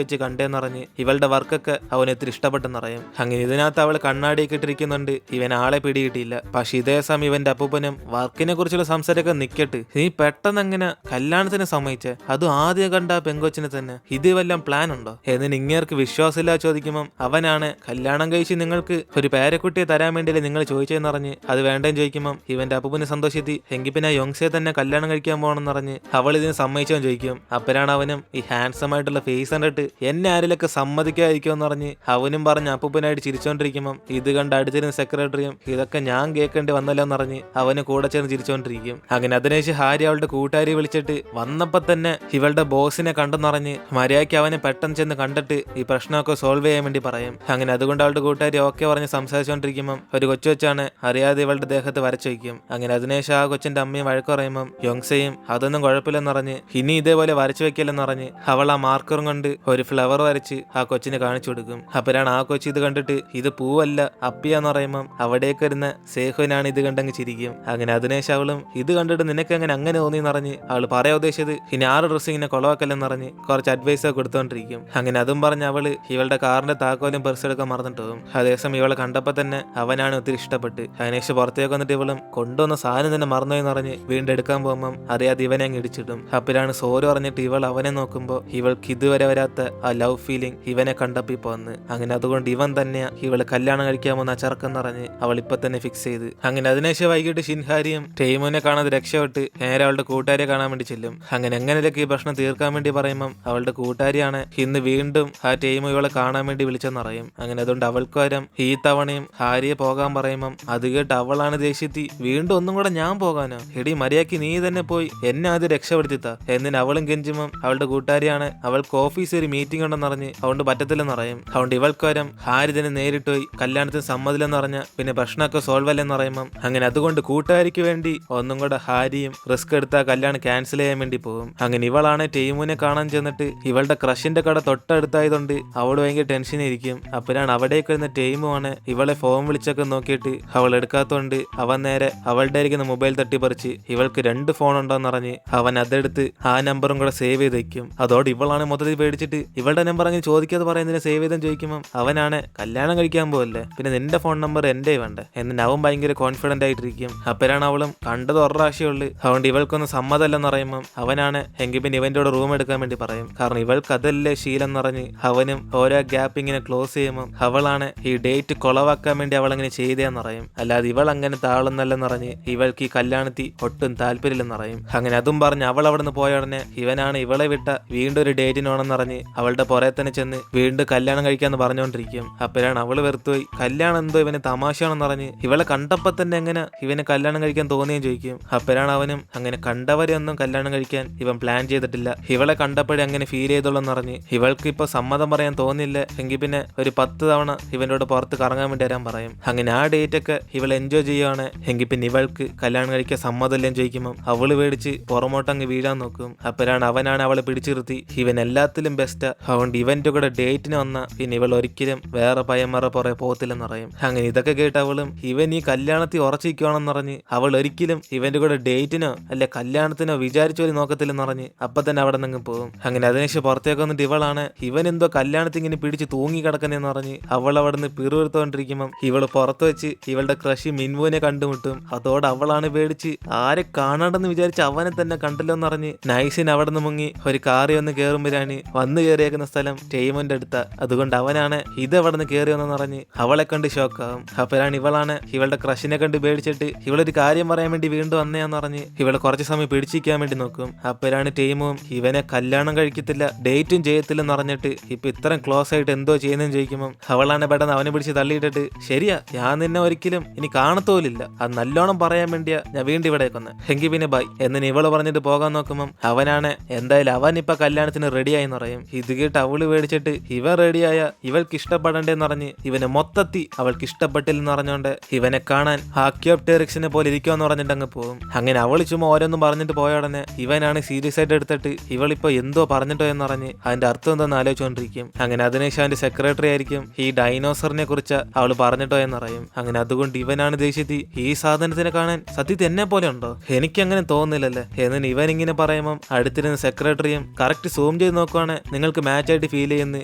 വെച്ച് കണ്ടേന്ന് പറഞ്ഞ് ഇവളുടെ വർക്കൊക്കെ അവൻ എത്ര ഇഷ്ടപ്പെട്ടെന്ന് അറിയാം. അങ്ങനെ ഇതിനകത്ത് അവൾ കണ്ണാടിയൊക്കെ ഇട്ടിരിക്കുന്നുണ്ട്, ഇവൻ ആളെ പിടികിട്ടിയില്ല. പക്ഷെ ഇതേ സമയം ഇവന്റെ അപ്പൂപ്പനും വർക്കിനെ കുറിച്ചുള്ള സംസാരമൊക്കെ നിക്കട്ട് നീ പെട്ടെന്ന് എങ്ങനെ കല്യാണത്തിന് സമ്മതിച്ചേ, അതും ആദ്യം കണ്ട ആ പെങ്കൊച്ചിനെ തന്നെ, ഇത് വല്ലതും പ്ലാൻ ഉണ്ടോ എന്നിന് ഇങ്ങേർക്ക് വിശ്വാസമില്ല ചോദിക്കുമ്പം അവനാണ് കല്യാണം കഴിച്ച് നിങ്ങൾക്ക് ഒരു പേരക്കുട്ടിയെ തരാൻ വേണ്ടിയല്ലേ നിങ്ങൾ ചോദിച്ചതെന്ന് പറഞ്ഞ് അത് വേണ്ടെന്ന് ചോദിക്കുമ്പം ഇവന്റെ അപ്പൂപ്പന് സന്തോഷത്തി എങ്കിൽ പിന്നെ യോങ്സയെ തന്നെ കല്യാണം കഴിക്കാൻ പോകണമെന്ന് പറഞ്ഞ് അവൾ ഇതിന് സമ്മതിച്ചോന്ന് ചോദിക്കും. അപ്പരാണ് അവനും ഈ ഹാൻസം ആയിട്ടുള്ള ഫേസ് കണ്ടിട്ട് എന്നെ ആരിലൊക്കെ സമ്മതിക്കാതിരിക്കുമെന്ന് പറഞ്ഞ് അവനും പറഞ്ഞ് അപ്പൂപ്പനായിട്ട് ചിരിച്ചോണ്ടിരിക്കുമ്പം ഇത് കണ്ട് അടുത്തിരുന്ന സെക്രട്ടറിയും ഇതൊക്കെ ഞാൻ കേൾക്കേണ്ടി വന്നല്ലോ എന്ന് പറഞ്ഞ് അവന് കൂടെ ചേർന്ന് ചിരിച്ചോണ്ടിരിക്കും. അങ്ങനെ അതിനുശേഷം ഹാരി അവളുടെ കൂട്ടുകാരി വിളിച്ചിട്ട് വന്നപ്പോ തന്നെ ഇവളുടെ ബോസിനെ കണ്ടെന്നറിഞ്ഞ് മര്യാദയ്ക്ക് അവനെ പെട്ടെന്ന് ചെന്ന് കണ്ടിട്ട് ഈ പ്രശ്നമൊക്കെ സോൾവ് ചെയ്യാൻ വേണ്ടി പറയും. അങ്ങനെ അതുകൊണ്ട് അവളുടെ കൂട്ടുകാരി ഓക്കെ പറഞ്ഞ് സംസാരിച്ചോണ്ടിരിക്കുമ്പം ഒരു കൊച്ചു വെച്ചാണ് അറിയാതെ ഇവളുടെ ദേഹത്ത് വരച്ചു വയ്ക്കും. അങ്ങനെ അതിനുശേഷം ആ കൊച്ചിന്റെ അമ്മയും വഴക്ക് പറയുമ്പം യോങ്സയും അതൊന്നും കുഴപ്പമില്ലെന്ന് പറഞ്ഞ് ഇനി ഇതേപോലെ വരച്ചു വെക്കില്ലെന്ന് പറഞ്ഞ് അവൾ ആ മാർക്കറും കൊണ്ട് ഒരു ഫ്ലവർ വരച്ച് ആ കൊച്ചിനെ കാണിച്ചു കൊടുക്കും. അപ്പരാണ് ആ കൊച്ചി ഇത് കണ്ടിട്ട് ഇത് പൂവല്ല അപ്പിയാന്ന് പറയുമ്പം അവിടേക്ക് വരുന്ന സേഹുവിനാണ് ഇത് കണ്ടങ്ങ് ചിരിക്കും. അങ്ങനെ അതിനുശേഷം അവളും ഇത് കണ്ടിട്ട് നിനക്ക് അങ്ങനെ തോന്നിയെന്ന് പറഞ്ഞ് അവൾ പറയാൻ ഉദ്ദേശിച്ചത് ഇനി 6 ഡ്രസ്സിങ്ങിനെ കൊളവാക്കല്ലെന്ന് പറഞ്ഞ് കുറച്ച് അഡ്വൈസ് ഒക്കെ കൊടുത്തോണ്ടിരിക്കും. അങ്ങനെ അതും പറഞ്ഞ് അവള് ഇവളുടെ കാറിന്റെ താക്കോലും പെർസ് എടുക്കാൻ മറന്നിട്ട് പോകും. അതേസമയം ഇവളെ കണ്ടപ്പോ തന്നെ അവനാണ് ഒത്തിരി ഇഷ്ടപ്പെട്ട്. അതിനുശേഷം പുറത്തേക്ക് വന്നിട്ട് ഇവളും കൊണ്ടുവന്ന സാധനം തന്നെ മറന്നുപോയെന്ന് പറഞ്ഞ് വീണ്ടും എടുക്കാൻ പോകുമ്പം അറിയാതെ ഇവനെ അങ്ങ് ഇടിച്ചിടും. അപ്പോഴാണ് സോറി പറഞ്ഞിട്ട് ഇവൾ അവനെ നോക്കുമ്പോൾ ഇവൾക്ക് ഇതുവരെ വരാത്ത ആ ലവ് ഫീലിംഗ് ഇവനെ കണ്ടപ്പോ ഇപ്പൊ വന്ന്. അങ്ങനെ അതുകൊണ്ട് ഇവൻ തന്നെയാ ഇവള് കല്യാണം കഴിക്കാമെന്ന് ആ ചെറുക്കം പറഞ്ഞ് അവൾ ഇപ്പൊ തന്നെ ഫിക്സ് ചെയ്ത്. അങ്ങനെ അതിനുശേഷം വൈകിട്ട് ഷിൻഹാരിയും ടൈമുനെ കാണാതെ രക്ഷപ്പെട്ട് നേരെ അവളുടെ കൂട്ടുകാരെ കാണാൻ വേണ്ടി ചെല്ലും. അങ്ങനെ എങ്ങനെയൊക്കെ ഈ പ്രശ്നം തീർക്കാൻ വേണ്ടി പറയുമ്പം അവളുടെ കൂട്ടുകാരിയാണ് ഇന്ന് വീണ്ടും ആ ടൈം ഇവളെ കാണാൻ വേണ്ടി വിളിച്ചെന്നറിയും. അങ്ങനെ അതുകൊണ്ട് അവൾക്ക് വരം ഈ തവണയും ഹാരിയെ പോകാൻ പറയുമ്പം അത് കേട്ട് അവളാണ് ദേഷ്യത്തി വീണ്ടും ഒന്നും കൂടെ ഞാൻ പോകാനോ, എടി മര്യാദയ്ക്ക് നീ തന്നെ പോയി എന്നെ ആദ്യം രക്ഷപ്പെടുത്തിത്താ എന്നിന് അവളും കെഞ്ചുമ്പം അവളുടെ കൂട്ടുകാരിയാണ് അവൾക്ക് ഓഫീസിൽ ഒരു മീറ്റിംഗ് ഉണ്ടെന്ന് പറഞ്ഞ് അതുകൊണ്ട് പറ്റത്തില്ലെന്ന് പറയും. അതുകൊണ്ട് ഇവൾക്ക് വരം ഹാരി തന്നെ നേരിട്ട് പോയി കല്യാണത്തിന് സമ്മതില്ലെന്ന് പറഞ്ഞ പിന്നെ പ്രശ്നമൊക്കെ സോൾവ് അല്ലെന്ന് പറയുമ്പം അങ്ങനെ അതുകൊണ്ട് കൂട്ടുകാരിക്ക് വേണ്ടി ഒന്നും കൂടെ ഹാരിയും റിസ്ക് എടുത്ത കല്യാണം ക്യാൻസൽ ചെയ്യാൻ വേണ്ടി പോകും. അങ്ങനെ ഇവളാണ് ടൈമുനെ കാണാൻ ചെന്നിട്ട് ഇവളുടെ ക്രഷിന്റെ കട തൊട്ടടുത്തായതുകൊണ്ട് അവൾ ഭയങ്കര ടെൻഷനായിരിക്കും. അപ്പോഴാണ് അവിടേക്ക് വരുന്ന ടൈമുമാണ് ഇവളെ ഫോൺ വിളിച്ചൊക്കെ നോക്കിയിട്ട് അവൾ എടുക്കാത്തോണ്ട് അവൻ നേരെ അവളുടെ ഇരിക്കുന്ന മൊബൈൽ തട്ടിപ്പറിച്ച് ഇവൾക്ക് 2 ഫോൺ ഉണ്ടോന്ന് പറഞ്ഞ് അവൻ അതെടുത്ത് ആ നമ്പറും കൂടെ സേവ് ചെയ്ത് വെക്കും. അതോടെ ഇവളാണ് മൊത്തത്തിൽ പേടിച്ചിട്ട് ഇവളുടെ നമ്പർ അങ്ങനെ ചോദിക്കാതെ പറയുന്നതിന് സേവ് ചെയ്തെന്ന് ചോദിക്കുമ്പോൾ അവനാണ് കല്യാണം കഴിക്കാൻ പോകല്ലേ പിന്നെ നിന്റെ ഫോൺ നമ്പർ എന്റെ വേണ്ടേ എന്നിട്ട് അവൻ ഭയങ്കര കോൺഫിഡന്റ് ആയിട്ടിരിക്കും. അപ്പോഴാണ് അവളും കണ്ടത് ഒരു പ്രാവശ്യമുള്ളു. അതുകൊണ്ട് ഇവൾക്കൊന്നും സമ്മതമല്ലെന്ന് പറയുമ്പം അവനാണ് എങ്കിൽ പിന്നെ ഇവന്റെ കൂടെ റൂം എടുക്കാൻ വേണ്ടി പറയും. കാരണം ഇവൾക്ക് അതല്ലേ ശീലം നിറഞ്ഞ് അവനും ഓരോ ഗ്യാപ്പ് ഇങ്ങനെ ക്ലോസ് ചെയ്യുമ്പോൾ അവളാണ് ഈ ഡേറ്റ് കൊളവാക്കാൻ വേണ്ടി അവൾ അങ്ങനെ ചെയ്തേന്ന് പറയും. അല്ലാതെ ഇവൾ അങ്ങനെ താളുന്നല്ലെന്ന് പറഞ്ഞ് ഇവൾക്ക് ഈ കല്യാണത്തിൽ ഒട്ടും താല്പര്യമില്ലെന്ന് പറയും. അങ്ങനെ അതും പറഞ്ഞ് അവൾ അവിടെ നിന്ന് പോയ ഉടനെ ഇവനാണ് ഇവളെ വിട്ട വീണ്ടും ഒരു ഡേറ്റിനോണെന്ന് പറഞ്ഞ് അവളുടെ പുറകെ തന്നെ ചെന്ന് വീണ്ടും കല്യാണം കഴിക്കാന്ന് പറഞ്ഞുകൊണ്ടിരിക്കും. അപ്പോഴാണ് അവള് വെറുത്തുപോയി കല്യാണം എന്തോ ഇവന് തമാശയാണെന്ന് പറഞ്ഞ് ഇവളെ കണ്ടപ്പോ തന്നെ എങ്ങനെ ഇവന് കല്യാണം കഴിക്കാൻ തോന്നിയെന്ന് ചോദിക്കും. അപ്പോഴാണ് അവനും അങ്ങനെ കണ്ടവരെ ഒന്നും കല്യാണം കഴിക്കാൻ ഇവൻ പ്ലാൻ ചെയ്തിട്ടില്ല, ഇവളെ കണ്ടപ്പോഴേ അങ്ങനെ ഫീൽ ചെയ്തോളെന്ന് പറഞ്ഞ് ഇവൾക്ക് ഇപ്പൊ സമ്മതം പറയാൻ തോന്നില്ല എങ്കിൽ പിന്നെ ഒരു 10 തവണ ഇവന്റെ കൂടെ പുറത്ത് കറങ്ങാൻ വേണ്ടി വരാൻ പറയും. അങ്ങനെ ആ ഡേറ്റ് ഒക്കെ ഇവൾ എൻജോയ് ചെയ്യുവാണ് എങ്കിൽ പിന്നെ ഇവൾക്ക് കല്യാണം കഴിക്കാൻ സമ്മതമില്ലെന്ന് ചോദിക്കുമ്പോൾ അവള് പേടിച്ച് പുറമോട്ടങ്ങ് വീഴാൻ നോക്കും. അപ്പോഴാണ് അവനാണ് അവളെ പിടിച്ചിരുത്തി ഇവൻ എല്ലാത്തിലും ബെസ്റ്റാ, അതുകൊണ്ട് ഇവന്റെ കൂടെ ഡേറ്റിന് വന്ന പിന്നെ ഇവൾ ഒരിക്കലും വേറെ പയ്യന്മാരെ പുറകെ പോകത്തില്ലെന്ന് പറയും. അങ്ങനെ ഇതൊക്കെ കേട്ട് അവളും ഇവൻ ഈ കല്യാണത്തിൽ ഉറച്ചിരിക്കുവാണെന്ന് പറഞ്ഞ് അവൾ ഒരിക്കലും ഇവന്റെ കൂടെ ഡേറ്റിനോ അല്ലെ കല്യാണത്തിനോ വിചാരിച്ചോലി നോക്കത്തില്ലെന്ന് പറഞ്ഞ് അപ്പൊ തന്നെ അവിടെ നിന്ന് പോകും. അങ്ങനെ അതിനുശേഷം പുറത്തേക്ക് വന്നിട്ട് ഇവളാണ് ഇവൻ എന്തോ കല്യാണത്തിൽ ഇങ്ങനെ പിടിച്ച് തൂങ്ങി കിടക്കുന്നതെന്ന് പറഞ്ഞ് അവൾ അവിടെ നിന്ന് പിറുവിറുത്തോണ്ടിരിക്കുമ്പം ഇവള് പുറത്ത് വെച്ച് ഇവളുടെ ക്രഷ് മിൻവുവിനെ കണ്ടുമുട്ടും. അതോടെ അവളാണ് പേടിച്ച് ആരെ കാണാണ്ടെന്ന് വിചാരിച്ച് അവനെ തന്നെ കണ്ടല്ലോ എന്ന് പറഞ്ഞ് നൈസിന് അവിടെ നിന്ന് മുങ്ങി ഒരു കാറി വന്ന് കയറുമ്പോഴാണ് വന്ന് കയറിയേക്കുന്ന സ്ഥലം ടൈമിന്റെ അടുത്ത. അതുകൊണ്ട് അവനാണ് ഇത് അവിടെ നിന്ന് കയറി വന്നെന്ന് പറഞ്ഞ് അവളെ കണ്ട് ഷോക്കാവും. അപ്പോഴാണ് ഇവളാണ് ഇവളുടെ ക്രഷിനെ കണ്ട് പേടിച്ചിട്ട് ഇവളൊരു കാര്യം പറയാൻ വേണ്ടി വീണ്ടും വന്നയാന്ന് പറഞ്ഞ് ഇവളെ കുറച്ച് സമയം പിടിച്ചിരിക്കാൻ വേണ്ടി നോക്കും. അപ്പോഴാണ് ടൈമും ഇവനെ കല്യാണം കഴിക്കത്തില്ല ഡേറ്റും ചെയ്യത്തില്ലെന്ന് പറഞ്ഞിട്ട് ഇപ്പൊ ഇത്രയും ക്ലോസ് ആയിട്ട് എന്തോ ചെയ്യുന്നതെന്ന് ചോദിക്കുമ്പോൾ അവളാണ് പെട്ടെന്ന് അവനെ പിടിച്ച് തള്ളിയിട്ടിട്ട് ശരിയാ ഞാൻ നിന്നെ ഒരിക്കലും ഇനി കാണത്തോലില്ല, അത് നല്ലോണം പറയാൻ വേണ്ടിയാ ഞാൻ വീണ്ടും ഇവിടെ വന്ന് എങ്കിൽ പിന്നെ ബൈ എന്നിന് ഇവള് പറഞ്ഞിട്ട് പോകാൻ നോക്കുമ്പം അവനാണ് എന്തായാലും അവൻ ഇപ്പൊ കല്യാണത്തിന് റെഡിയായിന്ന് പറയും. ഇത് കേട്ട് അവള് പേടിച്ചിട്ട് ഇവൻ റെഡിയായ ഇവൾക്ക് ഇഷ്ടപ്പെടണ്ടേന്ന് പറഞ്ഞ് ഇവനെ മൊത്തത്തിൽ അവൾക്ക് ഇഷ്ടപ്പെട്ടില്ലെന്ന് പറഞ്ഞോണ്ട് ഇവനെ കാണാൻ ഹാക്യോപ്റ്റെറിക്സിനെ പോലെ ഇരിക്കുമെന്ന് പറഞ്ഞിട്ട് അങ്ങ് പോകും. അങ്ങനെ അവള് ചുമ്മാ ഓരോന്നും പറഞ്ഞിട്ട് പോയ ഉടനെ ഇവനാണ് സീരിയസ് ആയിട്ട് എടുത്തിട്ട് ഇവളിപ്പോ എന്തോ പറഞ്ഞിട്ടോ എന്ന് പറഞ്ഞ് അതിന്റെ അർത്ഥം എന്താന്ന് ആലോചിച്ചുകൊണ്ടിരിക്കും. അങ്ങനെ അതിനുശേഷം അവന്റെ സെക്രട്ടറി ആയിരിക്കും ഈ ഡൈനോസറിനെ കുറിച്ച് അവള് പറഞ്ഞിട്ടോ എന്നറിയും. അങ്ങനെ അതുകൊണ്ട് ഇവനാണ് ദേഷ്യത്തി ഈ സാധനത്തിനെ കാണാൻ സത്യത്തിൽ എന്നെ പോലെ ഉണ്ടോ, എനിക്കങ്ങനെ തോന്നുന്നില്ലല്ലേ എന്നിന് ഇവൻ ഇങ്ങനെ പറയുമ്പം അടുത്തിരുന്ന സെക്രട്ടറിയും കറക്റ്റ് സൂം ചെയ്ത് നോക്കുവാണ് നിങ്ങൾക്ക് മാച്ച് ആയിട്ട് ഫീൽ ചെയ്യുന്നു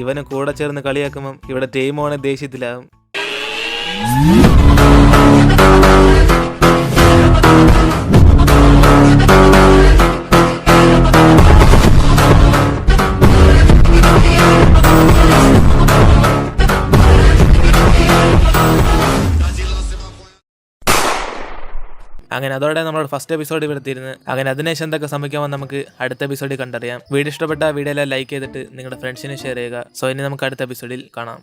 ഇവനെ കൂടെ ചേർന്ന് കളിയാക്കുമ്പം ഇവിടെ ടീമോനെ ദേഷ്യത്തിലാകും. അങ്ങനെ അതോടെ നമ്മുടെ ഫസ്റ്റ് എപ്പിസോഡ് ഇവിടെ തീരുന്നത്. അങ്ങനെ അതിനുശേഷം എന്തൊക്കെ സംഭവിക്കാമെന്ന് നമുക്ക് അടുത്ത എപ്പിസോഡിൽ കണ്ടറിയാം. വീഡിയോ ഇഷ്ടപ്പെട്ട വീഡിയോയിലെ ലൈക്ക് ചെയ്തിട്ട് നിങ്ങളുടെ ഫ്രണ്ട്സിന് ഷെയർ ചെയ്യുക. സോ ഇനി നമുക്ക് അടുത്ത എപ്പിസോഡിൽ കാണാം.